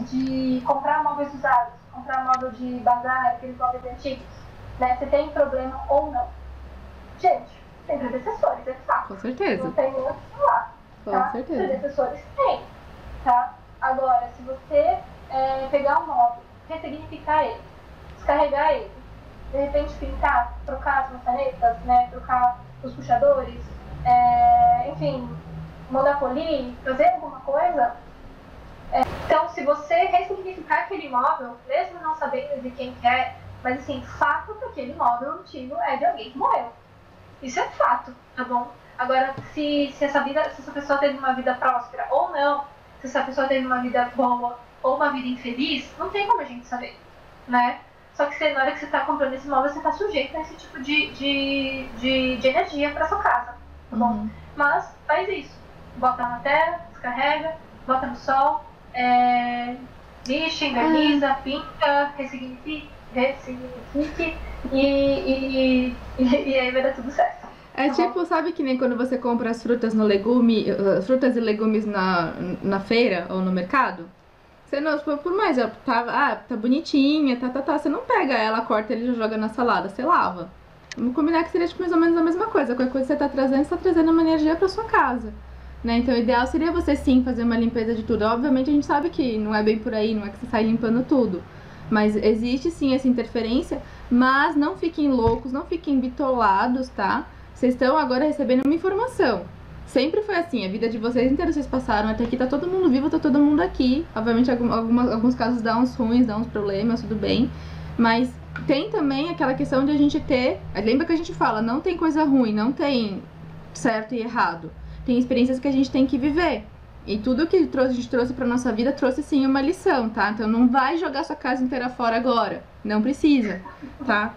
comprar móveis usados, comprar móvel de bazar, aqueles móveis antigos, né? Se tem problema ou não. Gente, tem predecessores, é fato. Com certeza. Não tem muito que falar, tá? Com certeza. Predecessores tem, tá? Agora, se você pegar um móvel, ressignificar ele, descarregar ele, de repente pintar, trocar as maçanetas, né, trocar os puxadores, enfim, mandar polir, fazer alguma coisa. Então, se você ressignificar aquele imóvel, mesmo não sabendo de quem que é, Mas assim, fato que aquele imóvel antigo é de alguém que morreu. Isso é fato, tá bom? Agora, se essa pessoa teve uma vida próspera ou não, se essa pessoa teve uma vida boa ou uma vida infeliz, não tem como a gente saber, né? Só que na hora que você está comprando esse imóvel, você está sujeito a esse tipo de energia para sua casa, tá bom? Mas faz isso. Bota na terra, descarrega, bota no sol, lixa, inverniza, pinta, ressignifique e aí vai dar tudo certo. É tipo, sabe que nem quando você compra as frutas no legume, frutas e legumes na feira ou no mercado? Você não, por mais, tá bonitinha, você não pega ela, corta ele e já joga na salada, você lava. Vamos combinar que seria tipo, mais ou menos a mesma coisa. Qualquer coisa que você tá trazendo uma energia pra sua casa, né? Então o ideal seria você sim fazer uma limpeza de tudo. Obviamente a gente sabe que não é bem por aí, não é que você sai limpando tudo. Mas existe sim essa interferência, mas não fiquem loucos, não fiquem bitolados, tá? Vocês estão agora recebendo uma informação. Sempre foi assim, a vida de vocês inteira vocês passaram, até aqui tá todo mundo vivo, tá todo mundo aqui. Obviamente alguns casos dá uns ruins, dá uns problemas, tudo bem. Mas tem também aquela questão de a gente ter... Lembra que a gente fala, não tem coisa ruim, não tem certo e errado. Tem experiências que a gente tem que viver. E tudo que a gente trouxe pra nossa vida trouxe sim uma lição, tá? Então não vai jogar sua casa inteira fora agora. Não precisa, tá?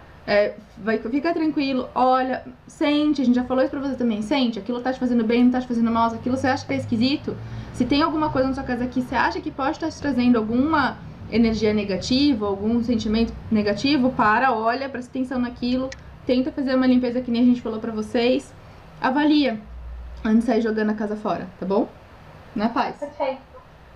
Fica tranquilo, olha, sente, a gente já falou isso pra você também, sente, aquilo tá te fazendo bem, não tá te fazendo mal, aquilo você acha que é esquisito, se tem alguma coisa na sua casa que você acha que pode estar te trazendo alguma energia negativa, algum sentimento negativo, olha, presta atenção naquilo, tenta fazer uma limpeza que nem a gente falou pra vocês, avalia antes de sair jogando a casa fora, tá bom? Na paz. Perfeito.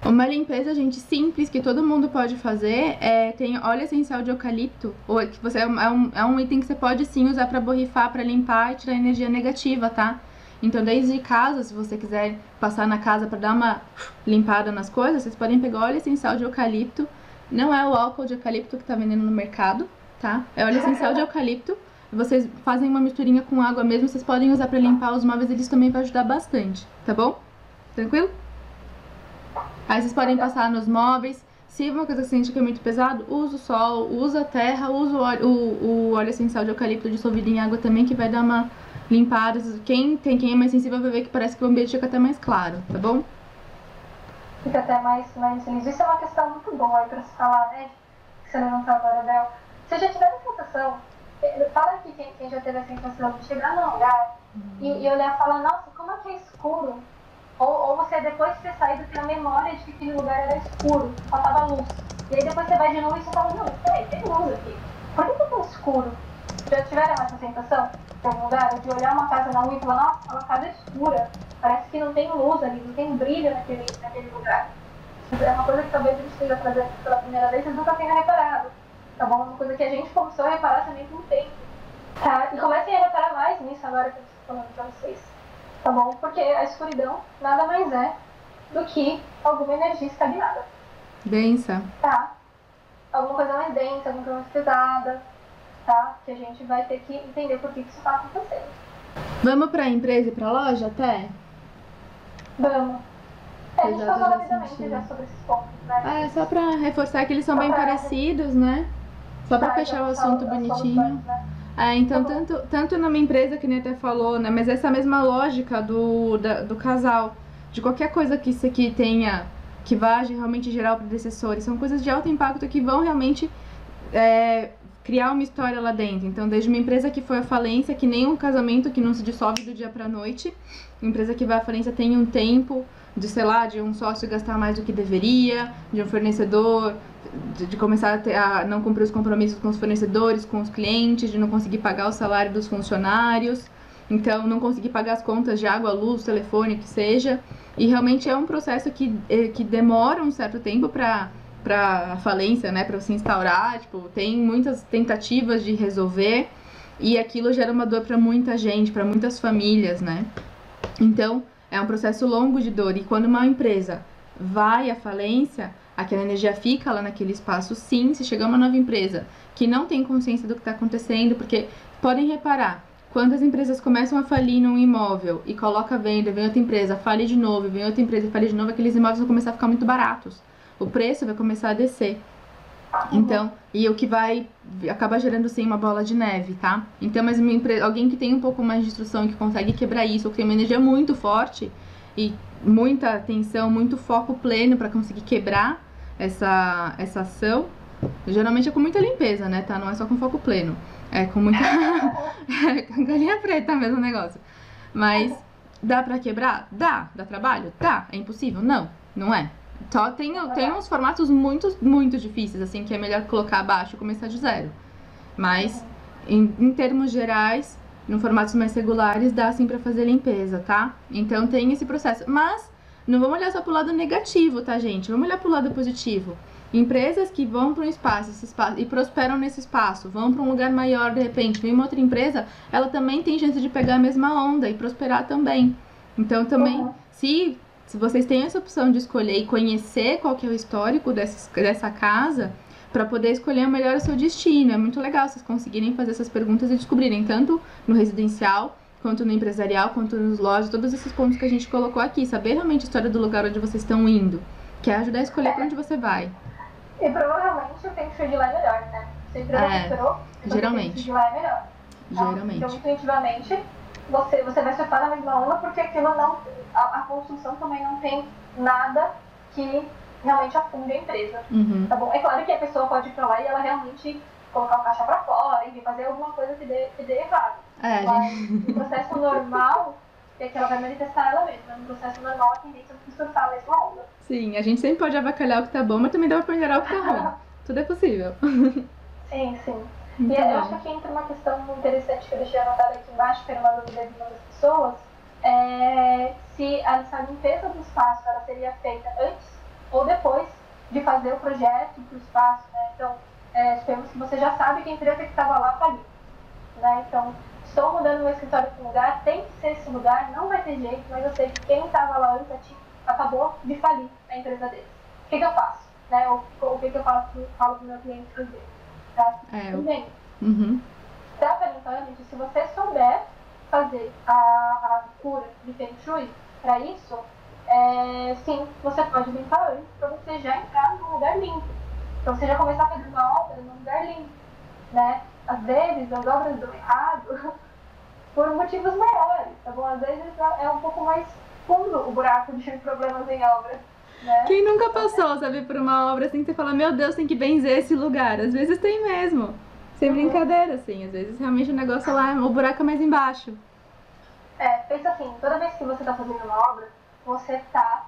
Uma limpeza, gente, simples, que todo mundo pode fazer, tem óleo essencial de eucalipto, que é um item que você pode sim usar pra borrifar, pra limpar e tirar energia negativa, tá? Então, desde casa, se você quiser passar na casa pra dar uma limpada nas coisas, vocês podem pegar óleo essencial de eucalipto. Não é o álcool de eucalipto que tá vendendo no mercado, tá? É óleo essencial de eucalipto. Vocês fazem uma misturinha com água mesmo, vocês podem usar pra limpar os móveis, eles também vai ajudar bastante, tá bom? Tranquilo? Aí vocês podem passar nos móveis. Se uma coisa que você sente que é muito pesado, usa o sol, usa a terra, usa o óleo essencial de eucalipto dissolvido em água também, que vai dar uma limpada. Quem é mais sensível vai ver que parece que o ambiente fica até mais claro, tá bom? Fica até mais feliz. Isso é uma questão muito boa aí pra se falar, né? Que você levantou agora, Del. Você já tiver a sensação, fala aqui quem já teve a sensação de chegar num lugar e olhar e falar, nossa, como é que é escuro? Ou você, depois de ter saído, tem a memória de que aquele lugar era escuro, faltava luz. E aí depois você vai de novo e você fala, não, peraí, tem luz aqui. Por que tá tão escuro? Já tiveram essa sensação de algum lugar? De olhar uma casa na rua e falar, nossa, é uma casa escura. Parece que não tem luz ali, não tem brilho naquele lugar. É uma coisa que talvez a gente esteja trazendo pela primeira vez, vocês nunca tenham reparado. Tá bom? Uma coisa que a gente começou a reparar também com o tempo. Tá? E comecem a reparar mais nisso agora que eu estou falando pra vocês. Tá bom? Porque a escuridão nada mais é do que alguma energia estagnada. Densa. Tá? Alguma coisa mais densa, alguma coisa mais pesada, tá? Que a gente vai ter que entender por que isso tá acontecendo. Vamos pra empresa e pra loja até? Vamos. A gente falou rapidamente já sobre esses pontos, né? Só pra reforçar que eles são bem parecidos, né? Só pra fechar o assunto bonitinho. Então, tanto numa empresa que nem até falou, né? Mas essa mesma lógica do casal, de qualquer coisa que isso aqui tenha, que vá realmente gerar o predecessor, são coisas de alto impacto que vão realmente criar uma história lá dentro. Então, desde uma empresa que foi à falência, que nem um casamento que não se dissolve do dia pra noite, uma empresa que vai à falência tem um tempo de, sei lá, de um sócio gastar mais do que deveria, de um fornecedor de começar a não cumprir os compromissos com os fornecedores, com os clientes, de não conseguir pagar o salário dos funcionários, então não conseguir pagar as contas de água, luz, telefone, que seja. E realmente é um processo que demora um certo tempo para a falência, né, para se instaurar. Tipo, tem muitas tentativas de resolver e aquilo gera uma dor para muita gente, para muitas famílias, né? Então é um processo longo de dor. E quando uma empresa vai à falência, aquela energia fica lá naquele espaço. Sim, se chegar uma nova empresa que não tem consciência do que está acontecendo, porque podem reparar, quando as empresas começam a falir num imóvel e coloca a venda, vem outra empresa, fale de novo, vem outra empresa e fale de novo, aqueles imóveis vão começar a ficar muito baratos. O preço vai começar a descer. Então, e o que vai acaba gerando sim uma bola de neve, tá? Então, mas alguém que tem um pouco mais de instrução e que consegue quebrar isso, ou que tem uma energia muito forte e muita atenção, muito foco pleno pra conseguir quebrar essa ação, geralmente é com muita limpeza, né, tá? Não é só com foco pleno, é com muita é com galinha preta mesmo o negócio. Mas dá pra quebrar? Dá. Dá trabalho? Dá. É impossível? Não, não é. Só tem uns formatos muito difíceis, assim, que é melhor colocar abaixo e começar de zero. Mas, em termos gerais, em formatos mais regulares, dá sim pra fazer limpeza, tá? Então tem esse processo. Mas, não vamos olhar só pro lado negativo, tá, gente? Vamos olhar pro lado positivo. Empresas que vão para um espaço, esse espaço e prosperam nesse espaço, vão para um lugar maior, de repente, vem uma outra empresa, ela também tem chance de pegar a mesma onda e prosperar também. Então, também, se vocês têm essa opção de escolher e conhecer qual que é o histórico dessa casa, para poder escolher melhor o seu destino. É muito legal vocês conseguirem fazer essas perguntas e descobrirem, tanto no residencial, quanto no empresarial, quanto nos lojas, todos esses pontos que a gente colocou aqui. Saber realmente a história do lugar onde vocês estão indo, que é ajudar a escolher para onde você vai. E provavelmente o Feng Shui de lá é melhor, né? Você entrou, geralmente. O Feng Shui de lá é melhor. Geralmente. Então, intuitivamente, você vai surfar na mesma onda, porque aquilo não... A construção também não tem nada que realmente afunde a empresa. Tá bom? É claro que a pessoa pode ir pra lá e ela realmente colocar o caixa pra fora e fazer alguma coisa que dê errado. Mas no processo normal, é que ela vai manifestar ela mesma. No processo normal, a tendência é surfar a mesma onda. Sim, a gente sempre pode avacalhar o que tá bom, mas também dá pra melhorar o que tá ruim. Tudo é possível. Sim, sim. E eu acho que aqui entra uma questão interessante que eu deixei anotada aqui embaixo, que era uma dúvida de uma das pessoas, se essa limpeza do espaço ela seria feita antes ou depois de fazer o projeto para o espaço, né? Então, suponhamos que você já sabe que a empresa que estava lá faliu, né? Então, estou mudando meu escritório para um lugar, tem que ser esse lugar, não vai ter jeito, mas eu sei que quem estava lá antes acabou de falir a empresa deles. O que eu faço? Né? O que eu falo para o meu cliente fazer? Tá? Bem, para limpar, gente, se você souber fazer a cura de Feng Shui, para isso, sim, você pode limpar antes para você já entrar num lugar limpo. Então você já começar a fazer uma obra num lugar limpo, né? Às vezes as obras dão errado por motivos maiores, tá bom? Às vezes é um pouco mais fundo o buraco de problemas em obra, né? Quem nunca passou, sabe, por uma obra assim que você fala, meu Deus, tem que benzer esse lugar. Às vezes tem mesmo. Sem brincadeira, assim. Às vezes realmente o negócio lá, o buraco é mais embaixo. Pensa assim, toda vez que você tá fazendo uma obra, você tá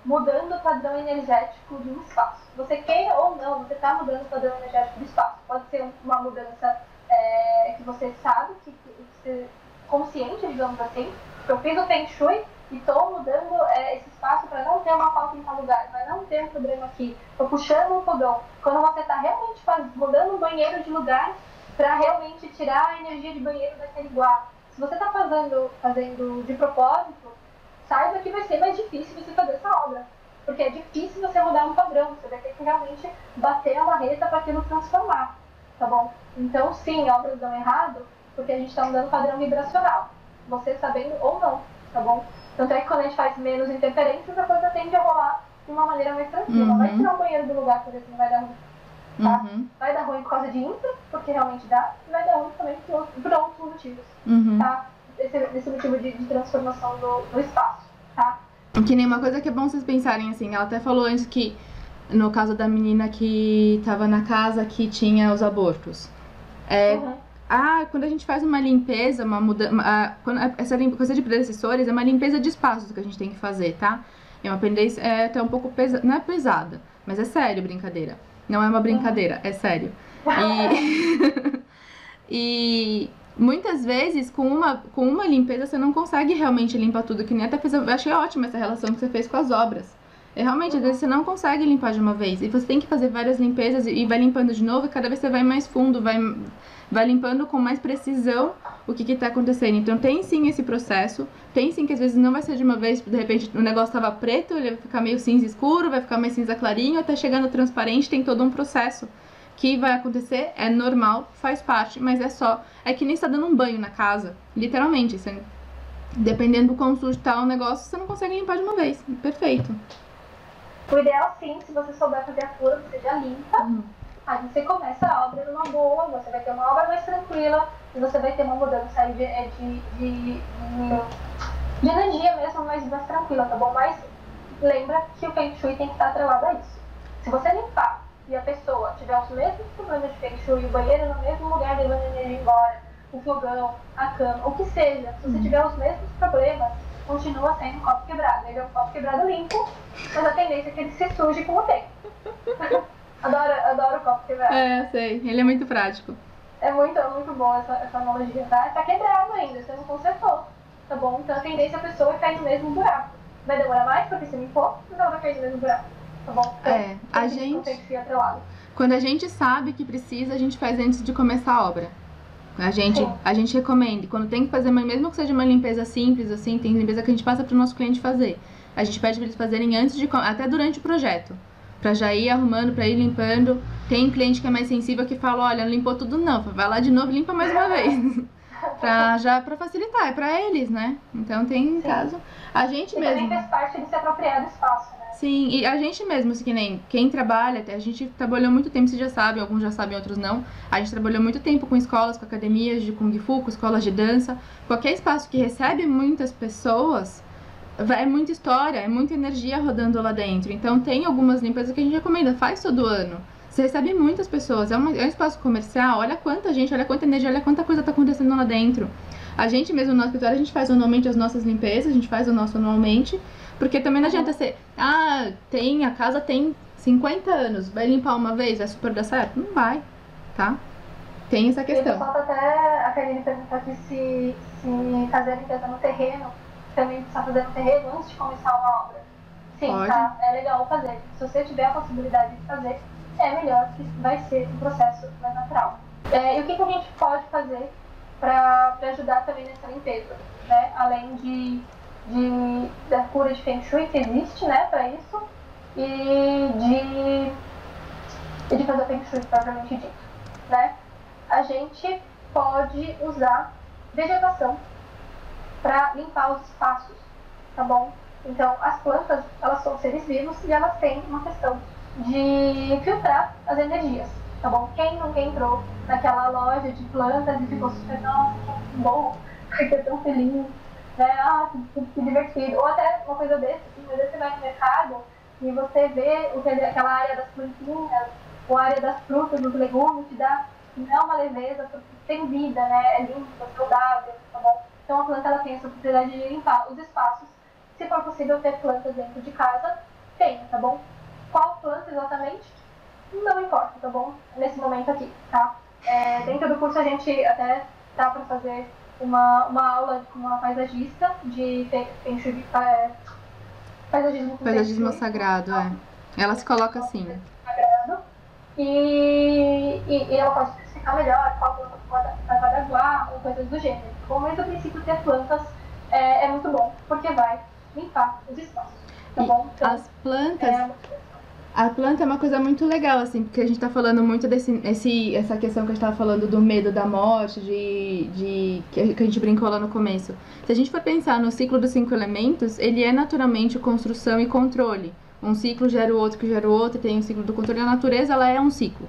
mudando o padrão energético de um espaço. Você queira ou não, você tá mudando o padrão energético do espaço. Pode ser uma mudança que você sabe, que você consciente, digamos assim. Eu fiz o Feng Shui e estou mudando esse espaço para não ter uma falta em tal lugar, para não ter um problema aqui. Estou puxando um fogão. Quando você está realmente mudando um banheiro de lugar para realmente tirar a energia de banheiro daquele lugar. Se você está fazendo de propósito, saiba que vai ser mais difícil você fazer essa obra. Porque é difícil você mudar um padrão. Você vai ter que realmente bater a marreta para aquilo transformar. Tá bom? Então, sim, obras dão errado porque a gente está mudando o padrão vibracional. Você sabendo ou não, tá bom? Tanto é que quando a gente faz menos interferências, a coisa tende a rolar de uma maneira mais tranquila. Vai tirar o banheiro do lugar, por exemplo, vai dar ruim. Tá? Vai dar ruim por causa de infra, porque realmente dá, e vai dar ruim também por outros motivos. Tá? Esse motivo de transformação do espaço. Tá? Que nem uma coisa que é bom vocês pensarem assim, ela até falou antes que, no caso da menina que estava na casa que tinha os abortos. Quando a gente faz uma limpeza, uma mudança, essa coisa de predecessores é uma limpeza de espaços que a gente tem que fazer, tá? É uma pendência, até um pouco pesada, não é pesada, mas é sério, brincadeira. Não é uma brincadeira, é sério. E muitas vezes, com uma limpeza, você não consegue realmente limpar tudo, que nem até fez. Eu achei ótima essa relação que você fez com as obras. Realmente, às vezes você não consegue limpar de uma vez. E você tem que fazer várias limpezas e vai limpando de novo, e cada vez você vai mais fundo, vai limpando com mais precisão o que tá acontecendo. Então tem sim esse processo, tem sim que às vezes não vai ser de uma vez, de repente o negócio tava preto, ele vai ficar meio cinza escuro, vai ficar mais cinza clarinho, até chegando transparente, tem todo um processo que vai acontecer, é normal, faz parte, mas é que nem está dando um banho na casa, literalmente, dependendo do quão sujo tá o negócio, você não consegue limpar de uma vez, perfeito. O ideal, sim, se você souber fazer a cura, você já limpa. Aí você começa a obra numa boa, você vai ter uma obra mais tranquila e você vai ter uma mudança aí de energia mesmo, mais tranquila, tá bom? Mas lembra que o Feng Shui tem que estar atrelado a isso. Se você limpar e a pessoa tiver os mesmos problemas de Feng Shui, o banheiro no mesmo lugar levando a energia embora, o fogão, a cama, o que seja, se você tiver os mesmos problemas, continua sendo um copo quebrado. Ele é um copo quebrado limpo, mas a tendência é que ele se suje com o tempo. Adoro o copo quebrado. É, sei. Ele é muito prático. É muito boa essa analogia, tá? Tá quebrado ainda, você não consertou, tá bom? Então a tendência é a pessoa cair no mesmo buraco. Vai demorar mais porque você limpou, mas ela vai cair no mesmo buraco, tá bom? Então, a gente... Quando a gente sabe que precisa, a gente faz antes de começar a obra. A gente recomenda. Quando tem que fazer, mesmo que seja uma limpeza simples, assim, tem limpeza que a gente passa para o nosso cliente fazer. A gente pede para eles fazerem antes de... até durante o projeto. Pra já ir arrumando, pra ir limpando. Tem cliente que é mais sensível que fala, olha, não limpou tudo não, vai lá de novo e limpa mais uma vez. pra facilitar, é pra eles, né? Então tem caso... A gente mesmo... também faz parte de se apropriar do espaço, né? Sim, e a gente mesmo, assim, que nem quem trabalha, a gente trabalhou muito tempo, vocês já sabem, alguns já sabem, outros não. A gente trabalhou muito tempo com escolas, com academias de Kung Fu, com escolas de dança. Qualquer espaço que recebe muitas pessoas... é muita história, é muita energia rodando lá dentro. Então tem algumas limpezas que a gente recomenda, faz todo ano. Você recebe muitas pessoas, é um espaço comercial, olha quanta gente, olha quanta energia, olha quanta coisa tá acontecendo lá dentro. A gente mesmo no nosso escritório, a gente faz anualmente as nossas limpezas, a gente faz o nosso anualmente, porque também não adianta ser, a casa tem 50 anos, vai limpar uma vez, vai super dar certo? Não vai, tá? Tem essa questão. E falta até a Karine perguntar aqui se fazer a limpeza no terreno também precisa fazer no terreno antes de começar uma obra. Sim, pode. Tá? É legal fazer. Se você tiver a possibilidade de fazer, é melhor, que vai ser um processo mais natural. E o que a gente pode fazer para ajudar também nessa limpeza? Né? Além da cura de Feng Shui, que existe, né, para isso, e de fazer Feng Shui propriamente dito. Né? A gente pode usar vegetação para limpar os espaços, tá bom? Então, as plantas, elas são seres vivos e elas têm uma questão de filtrar as energias, tá bom? Quem nunca entrou naquela loja de plantas e ficou super, nossa, que bom, que é tão feliz, né? Que divertido. Ou até uma coisa desse, assim, às vezes você vai no mercado e você vê aquela área das plantinhas, ou a área das frutas, dos legumes, te dá não uma leveza, porque tem vida, né? É limpa, saudável, tá bom? Então a planta ela tem essa propriedade de limpar os espaços. Se for possível ter plantas dentro de casa, tenha, tá bom? Qual planta exatamente? Não importa, tá bom? Nesse momento aqui, tá? Dentro do curso a gente até dá para fazer uma aula com uma paisagista de Feng Shui, paisagismo sagrado, Ela se coloca assim. Sagrado. E ela pode explicar melhor qual planta vai aguar ou coisas do gênero. Mas a princípio ter plantas é muito bom, porque vai limpar os espaços, tá bom? Então, as plantas... A planta é uma coisa muito legal, assim, porque a gente tá falando muito essa questão que a gente tava falando do medo da morte, que a gente brincou lá no começo. Se a gente for pensar no ciclo dos 5 elementos, ele é naturalmente construção e controle. Um ciclo gera o outro, que gera o outro, tem o ciclo do controle. A natureza, ela é um ciclo.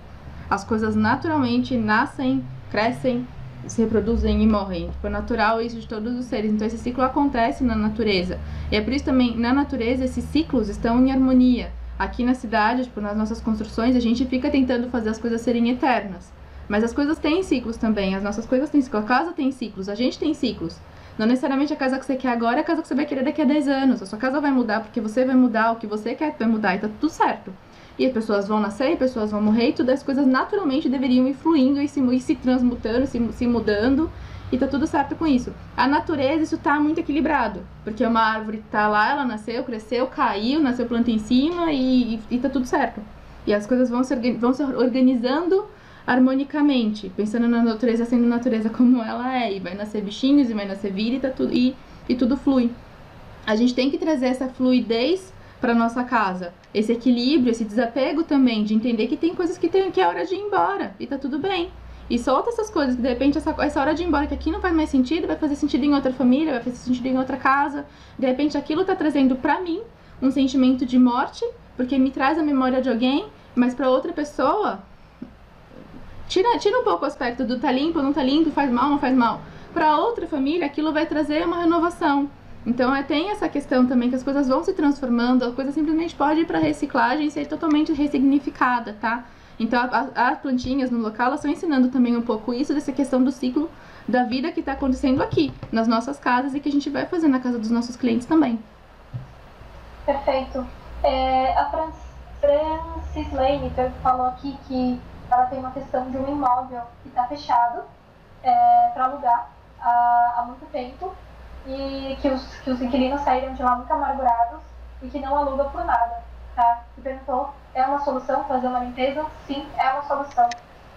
As coisas naturalmente nascem, crescem, se reproduzem e morrem. Tipo, é natural isso de todos os seres. Então esse ciclo acontece na natureza. E é por isso também, na natureza, esses ciclos estão em harmonia. Aqui na cidade, tipo, nas nossas construções, a gente fica tentando fazer as coisas serem eternas. Mas as coisas têm ciclos também. As nossas coisas têm ciclos. A casa tem ciclos. A gente tem ciclos. Não necessariamente a casa que você quer agora é a casa que você vai querer daqui a 10 anos. A sua casa vai mudar porque você vai mudar. O que você quer vai mudar. E tá tudo certo. E as pessoas vão nascer, e pessoas vão morrer. E todas as coisas naturalmente deveriam ir fluindo e se transmutando, se mudando. E tá tudo certo com isso. A natureza, isso tá muito equilibrado. Porque uma árvore tá lá, ela nasceu, cresceu, caiu, nasceu planta em cima e tá tudo certo. E as coisas vão se organizando harmonicamente. Pensando na natureza sendo natureza como ela é. E vai nascer bichinhos, e vai nascer vida, e tá tudo, e tudo flui. A gente tem que trazer essa fluidez pra nossa casa. Esse equilíbrio, esse desapego também, de entender que tem coisas que é hora de ir embora. E tá tudo bem. E solta essas coisas, que de repente essa hora de ir embora, que aqui não faz mais sentido, vai fazer sentido em outra família, vai fazer sentido em outra casa. De repente aquilo tá trazendo pra mim um sentimento de morte, porque me traz a memória de alguém, mas para outra pessoa, tira um pouco o aspecto do tá limpo, não tá limpo, faz mal, não faz mal. Para outra família, aquilo vai trazer uma renovação. Então, tem essa questão também que as coisas vão se transformando, a coisa simplesmente pode ir para reciclagem e ser totalmente ressignificada, tá? Então, as plantinhas no local, elas estão ensinando também um pouco isso, dessa questão do ciclo da vida que está acontecendo aqui, nas nossas casas e que a gente vai fazer na casa dos nossos clientes também. Perfeito. A Francis Lane falou aqui que ela tem uma questão de um imóvel que está fechado para alugar há muito tempo e que os inquilinos saíram de lá muito amargurados e que não aluga por nada. Tá? E perguntou, é uma solução fazer uma limpeza? Sim, é uma solução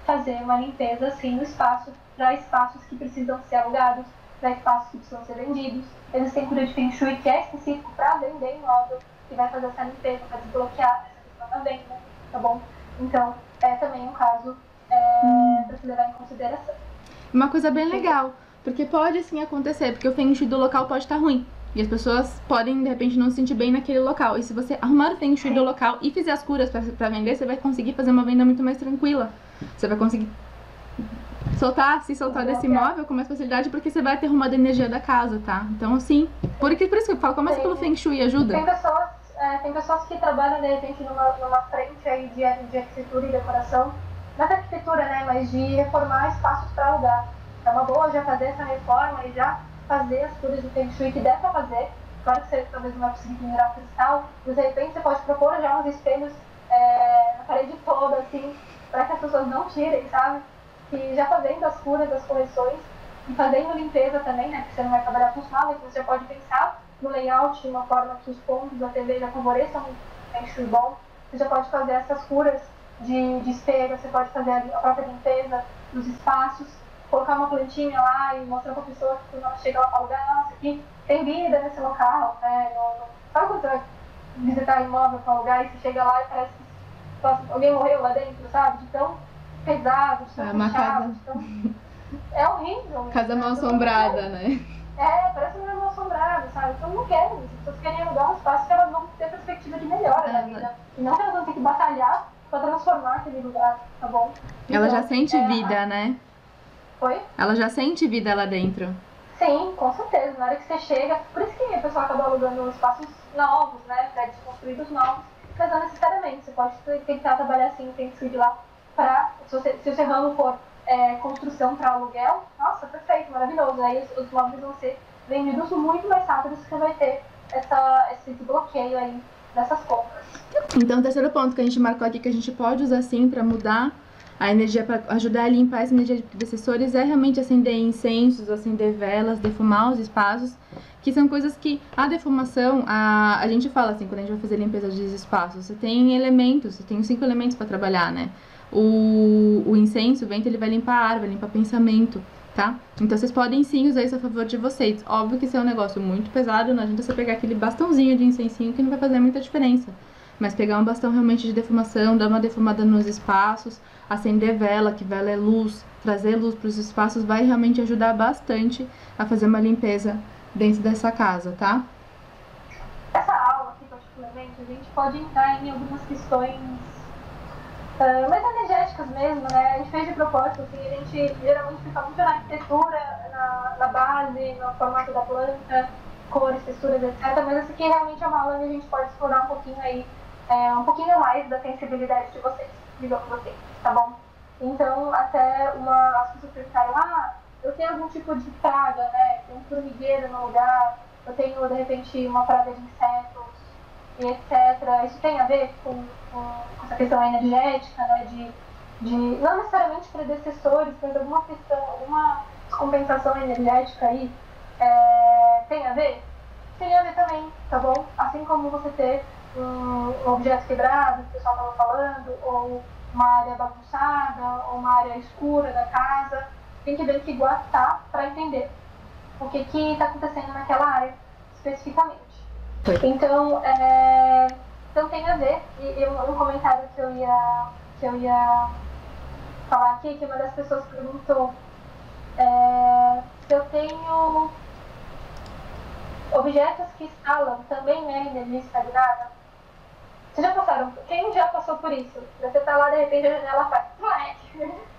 fazer uma limpeza, sim, no espaço, para espaços que precisam ser alugados, para espaços que precisam ser vendidos. Eles têm cura de Feng Shui que é específico para vender imóvel, que vai fazer essa limpeza, para desbloquear essa questão da venda, tá bom? Então, é também um caso para se levar em consideração. Uma coisa bem legal, porque pode sim acontecer, porque o Feng Shui do local pode estar ruim. E as pessoas podem, de repente, não se sentir bem naquele local. E se você arrumar o Feng Shui do local e fizer as curas pra vender, você vai conseguir fazer uma venda muito mais tranquila. Você vai conseguir se soltar desse imóvel com mais facilidade, porque você vai ter arrumado a energia da casa, tá? Então, assim, por isso que eu falo, começa pelo Feng Shui, ajuda. Tem pessoas que trabalham, de repente, numa frente aí de arquitetura e decoração. Não é arquitetura, né? Mas de reformar espaços para alugar. É uma boa já fazer essa reforma e já fazer as curas de Feng Shui que der pra fazer. Claro que você talvez não vai conseguir pendurar cristal, mas de repente você pode propor já uns espelhos na parede toda, assim, para que as pessoas não tirem, sabe? E já fazendo as curas, as correções e fazendo limpeza também, né? Porque você não vai trabalhar com os móveis, você já pode pensar no layout de uma forma que os pontos da TV já favoreçam um Feng Shui bom. Você já pode fazer essas curas de espelho, você pode fazer a própria limpeza dos espaços, colocar uma plantinha lá e mostrar pra pessoa que quando ela chega lá para alugar, nossa, aqui tem vida nesse local, né? Sabe quando você vai visitar imóvel para alugar e você chega lá e parece que alguém morreu lá dentro, sabe? De tão pesado, de tão fechado, de tão... É horrível. Casa mal assombrada, né? Parece uma mal assombrada, sabe? Então não querem isso. As pessoas querem alugar um espaço que elas vão ter perspectiva de melhora na vida. E não que elas vão ter que batalhar para transformar aquele lugar, tá bom? Ela então, já sente vida, né? Oi? Ela já sente vida lá dentro. Sim, com certeza. Na hora que você chega, por isso que o pessoal acaba alugando espaços novos, né? Prédios construídos novos, mas não necessariamente. Você pode tentar trabalhar assim, tem que ir lá para. Se o seu ramo for construção para aluguel, nossa, perfeito, maravilhoso. Aí os móveis vão ser vendidos muito mais rápido, porque você vai ter esse desbloqueio aí dessas compras. Então, o terceiro ponto que a gente marcou aqui, que a gente pode usar sim para mudar a energia, para ajudar a limpar essa energia de predecessores, é realmente acender incensos, acender velas, defumar os espaços, que são coisas que a defumação, a gente fala assim, quando a gente vai fazer limpeza de espaços, você tem elementos, você tem 5 elementos para trabalhar, né? O incenso, o vento, ele vai limpar ar, vai limpar pensamento, tá? Então vocês podem sim usar isso a favor de vocês. Óbvio que isso é um negócio muito pesado, não adianta você pegar aquele bastãozinho de incensinho que não vai fazer muita diferença. Mas pegar um bastão realmente de defumação, dar uma defumada nos espaços, acender vela, que vela é luz, trazer luz para os espaços, vai realmente ajudar bastante a fazer uma limpeza dentro dessa casa, tá? Essa aula aqui, particularmente, a gente pode entrar em algumas questões mais energéticas mesmo, né? A gente fez de propósito, assim, a gente geralmente fica muito na arquitetura, na base, no formato da planta, cores, texturas, etc. Mas essa aqui realmente é uma aula onde a gente pode explorar um pouquinho aí, um pouquinho mais da sensibilidade de vocês, digamos assim, tá bom? Então, até as pessoas perguntaram, eu tenho algum tipo de praga, né? Tem um formigueiro no lugar, eu tenho, de repente, uma praga de insetos, e etc. Isso tem a ver com essa questão energética, né? De não necessariamente predecessores, mas alguma questão, alguma compensação energética aí, tem a ver? Tem a ver também, tá bom? Assim como você ter um objeto quebrado, que o pessoal estava falando, ou uma área bagunçada, ou uma área escura da casa, tem que ver que tá para entender o que está acontecendo naquela área especificamente. Então, então tem a ver, e um comentário que eu ia falar aqui, que uma das pessoas perguntou se eu tenho objetos que instalam também energia estagnada. Vocês já passaram? Quem já passou por isso? Você tá lá, de repente a janela faz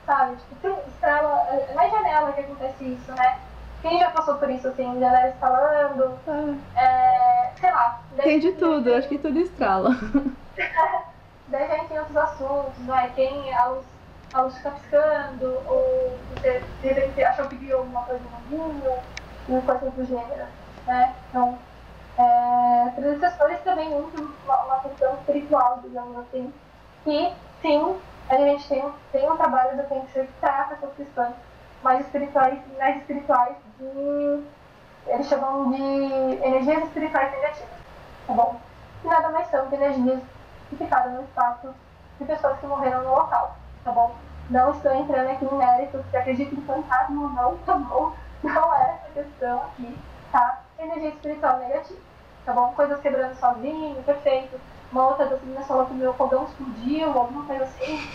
sabe? Tipo, estrala, é na janela que acontece isso, né? Quem já passou por isso, assim, janela estalando, sei lá. Tem de tudo, acho que tudo estrala. Daí já tem outros assuntos, né? Quem a luz fica piscando, ou você de repente achou que viu alguma coisa no vinho, uma coisa do gênero, né? Então, predecessores também muito uma questão espiritual, digamos assim. E sim, a gente tem um trabalho do Feng Shui que trata essas questões mais espirituais, eles chamam de energias espirituais negativas, tá bom? Que nada mais são que energias que ficaram no espaço de pessoas que morreram no local, tá bom? Não estou entrando aqui em méritos, se acredita em fantasma ou não, tá bom? Não é essa questão aqui, tá? Energia espiritual negativa, tá bom? Coisas quebrando sozinho, perfeito. Uma outra das meninas falou que meu fogão explodiu, alguma coisa assim.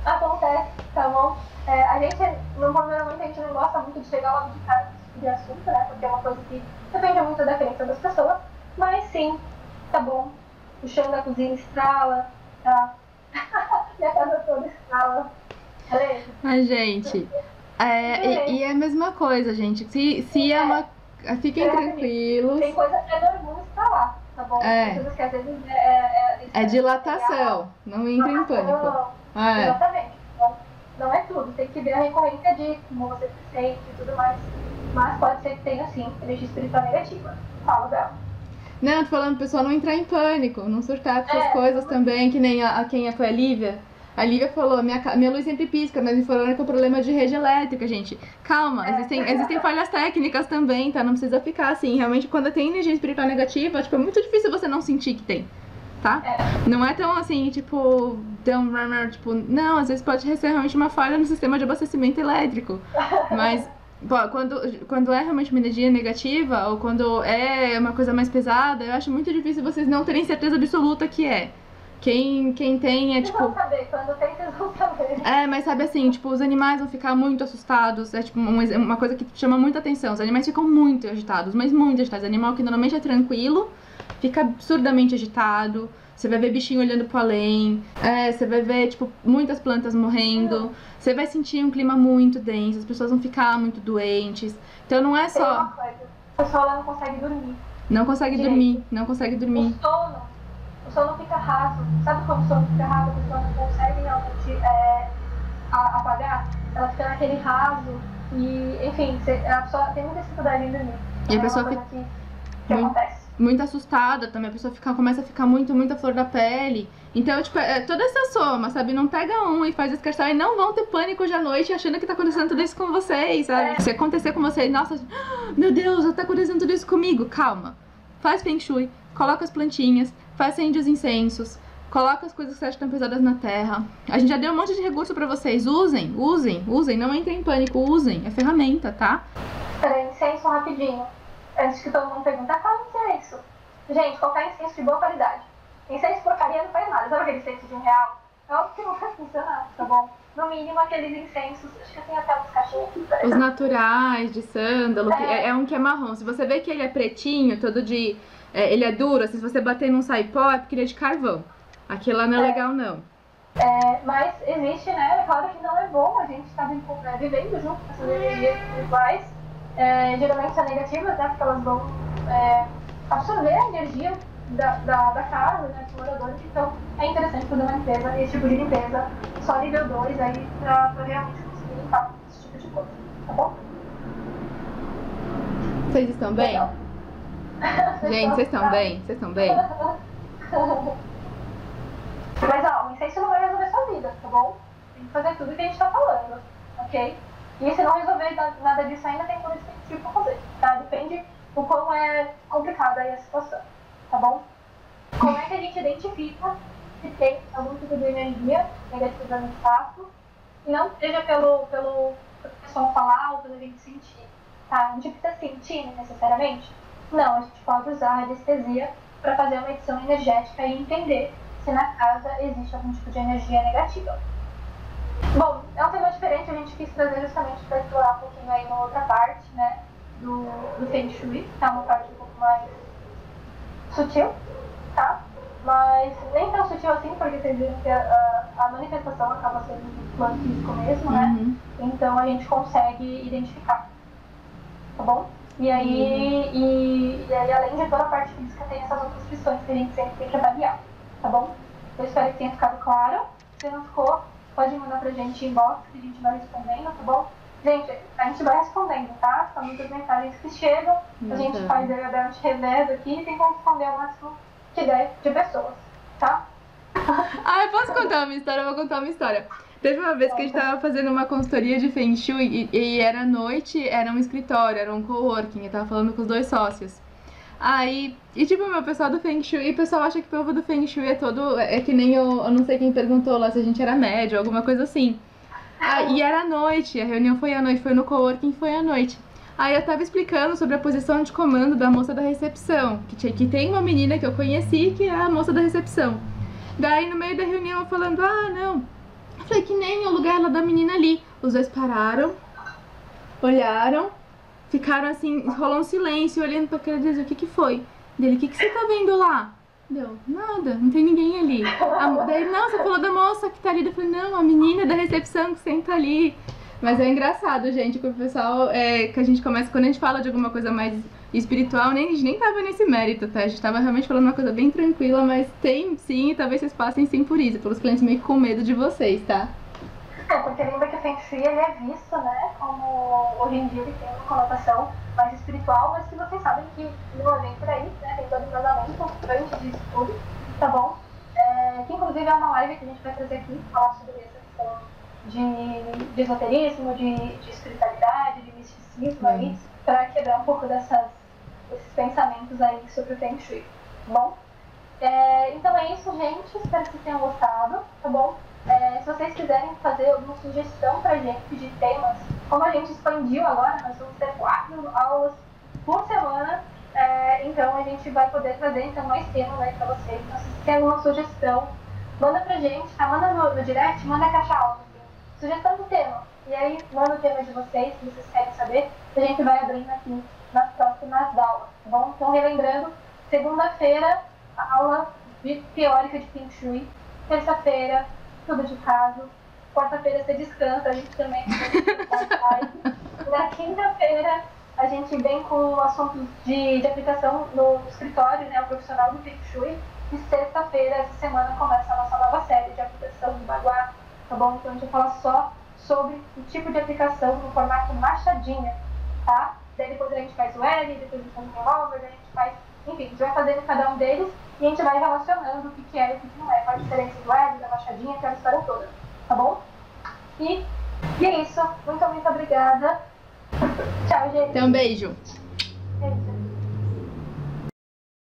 Acontece, tá bom? A gente, normalmente, a gente não gosta muito de chegar logo de cara de assunto, né? Porque é uma coisa que depende muito da crença das pessoas. Mas sim, tá bom. O chão da cozinha estrala, tá? Minha casa toda estrala. Beleza? Ai, gente. E é a mesma coisa, gente. Se é uma. Fiquem tranquilos. Tem coisa que é normal estralar, tá bom? Tem coisas que às vezes é dilatação. Não entre em pânico. Exatamente. Então, não é tudo. Tem que ver a recorrência de como você se sente e tudo mais. Mas pode ser que tenha, sim, energia espiritual negativa. Fala, Bel. Não, tô falando pro pessoal não entrar em pânico, não surtar com essas coisas também, que nem quem foi a Lívia. A Lívia falou, minha luz sempre pisca, mas me falaram que é um problema de rede elétrica, gente. Calma, existem falhas técnicas também, tá? Não precisa ficar assim. Realmente, quando tem energia espiritual negativa, tipo, é muito difícil você não sentir que tem, tá? Não é tão assim, tipo, não, às vezes pode ser realmente uma falha no sistema de abastecimento elétrico. Mas quando é realmente uma energia negativa, ou quando é uma coisa mais pesada, eu acho muito difícil vocês não terem certeza absoluta que é. Quem tem tipo... Vocês vão saber, quando tem, vocês vão saber. Mas sabe assim, tipo, os animais vão ficar muito assustados. É tipo uma coisa que chama muita atenção. Os animais ficam muito agitados, mas muito agitados. O animal que normalmente é tranquilo, fica absurdamente agitado. Você vai ver bichinho olhando pro além. Você vai ver, tipo, muitas plantas morrendo. Você vai sentir um clima muito denso. As pessoas vão ficar muito doentes. Então não é só... Uma coisa. A pessoa ela não consegue dormir. Não consegue dormir, não consegue dormir. O sono fica raso. Sabe quando o sono fica raso? A pessoa não consegue realmente apagar? Ela fica naquele raso. E, enfim, a pessoa tem muita dificuldade em dormir. E a pessoa fica... que acontece. Muito assustada também, a pessoa começa a ficar muito à flor da pele. Então, tipo, toda essa soma, sabe? Não pega um e faz esse questão e não vão ter pânico hoje à noite achando que tá acontecendo tudo isso com vocês, sabe? Se acontecer com vocês, nossa, meu Deus, já tá acontecendo tudo isso comigo. Calma. Faz Feng Shui, coloca as plantinhas, acende os incensos, coloca as coisas que você acha que estão pesadas na terra. A gente já deu um monte de recurso pra vocês. Usem, não entrem em pânico, usem. É ferramenta, tá? Peraí, incenso rapidinho. Antes que todo mundo pergunte, qual incenso? Gente, qualquer incenso de boa qualidade. Incenso porcaria não faz nada. Sabe aquele incenso de R$1? É óbvio que não vai funcionar, tá bom? No mínimo aqueles incensos, acho que tem até uns caixinhos aqui. Os naturais, de sândalo, é um que é marrom. Se você vê que ele é pretinho, todo de... ele é duro, assim, se você bater não sai pó, é porque ele é de carvão. Aquilo lá não é legal, não. Mas existe, né? É claro que não é bom a gente estar vivendo junto com essas energias espirituais. Geralmente são negativas, né? Porque elas vão absorver a energia da casa, né? Dos moradores. Então é interessante fazer uma limpeza, esse tipo de limpeza, só nível 2 aí, pra realmente conseguir limpar esse tipo de coisa, tá bom? Vocês estão bem? Legal. Gente, vocês estão bem? Vocês estão bem? Mas ó, o incenso não vai resolver sua vida, tá bom? Tem que fazer tudo que a gente tá falando, ok? E se não resolver nada disso ainda, tem coisa que pra fazer, tá? Depende do quão é complicada aí a situação, tá bom? Como é que a gente identifica se tem algum tipo de energia negativa no espaço e não seja pelo pessoal falar ou pelo gente sentir, tá? A gente precisa sentir necessariamente? Não, a gente pode usar a radiestesia para fazer uma medição energética e entender se na casa existe algum tipo de energia negativa. Bom, é um tema diferente, a gente quis trazer justamente para explorar um pouquinho aí uma outra parte, né, do Feng Shui, que é uma parte um pouco mais sutil, tá? Mas nem tão sutil assim, porque vocês viram que a manifestação acaba sendo no plano físico mesmo, né? Então a gente consegue identificar, tá bom? E aí, e aí, além de toda a parte física, tem essas outras questões que a gente sempre tem que avaliar, tá bom? Eu espero que tenha ficado claro. Se não ficou, pode mandar pra gente inbox, que a gente vai respondendo, tá bom? Gente, a gente vai respondendo, tá? São muitas mensagens que chegam, a gente faz a Bel de revés aqui e tem que responder o máximo que der de pessoas, tá? Ah, eu posso contar uma história? Eu vou contar uma história. Teve uma vez que a gente tava fazendo uma consultoria de Feng Shui e era noite, era um escritório, era um coworking, eu tava falando com os 2 sócios. Aí, e tipo, meu pessoal do Feng Shui, o pessoal acha que o povo do Feng Shui é todo, é que nem eu não sei quem perguntou lá se a gente era médio, alguma coisa assim. E era à noite, a reunião foi à noite, foi no coworking, foi à noite. Aí eu tava explicando sobre a posição de comando da moça da recepção, que tem uma menina que eu conheci que é a moça da recepção. Daí no meio da reunião eu falando, não, eu falei que nem o lugar lá da menina ali. Os 2 pararam, olharam, ficaram assim, rolou um silêncio, olhando pra aquela dizer, o que foi? Dele, o que você tá vendo lá? Deu, nada, não tem ninguém ali. Daí, não, você falou da moça que tá ali. Eu falei, não, a menina da recepção que senta ali. Mas é engraçado, gente, que o pessoal, que a gente começa, quando a gente fala de alguma coisa mais espiritual, a gente nem tava nesse mérito, tá? A gente tava realmente falando uma coisa bem tranquila, mas tem sim, e talvez vocês passem sim por isso, pelos clientes meio que com medo de vocês, tá? Porque lembra que o Feng Shui ele é visto, né, como hoje em dia ele tem uma conotação mais espiritual, mas que vocês sabem que não vem por aí, né, tem todo o embasamento antes disso tudo, tá bom? Que inclusive é uma live que a gente vai trazer aqui, falar sobre essa questão de esoterismo, de espiritualidade, de misticismo aí, para quebrar um pouco desses pensamentos aí sobre o Feng Shui, tá bom? Então é isso, gente, espero que vocês tenham gostado, tá bom? Se vocês quiserem fazer alguma sugestão pra gente de temas, como a gente expandiu agora, nós vamos ter 4 aulas por semana, então a gente vai poder trazer então mais temas aí pra vocês. Então, se vocês têm alguma sugestão, manda pra gente, tá? Manda no direct, manda a caixa alta, assim, sugestão do tema. E aí, manda o tema de vocês, se vocês querem saber, a gente vai abrindo aqui nas próximas aulas, tá bom? Então, relembrando, segunda-feira, a aula teórica de Feng Shui, terça-feira, tudo de caso. Quarta-feira você descansa, a gente também na quinta-feira a gente vem com assuntos de aplicação no escritório, né, o profissional do Feng Shui. E sexta-feira, essa semana, começa a nossa nova série de aplicação do Bagua, tá bom? Então a gente vai falar só sobre o tipo de aplicação no formato machadinha, tá? Daí depois a gente faz o L, depois a gente faz o revolver, daí a gente faz... Enfim, a gente vai fazendo cada um deles e a gente vai relacionando o que é e o que não é. Qual a diferença do L, da machadinha, aquela história toda, tá bom? E é isso. Muito obrigada. Tchau, gente. Então, um beijo.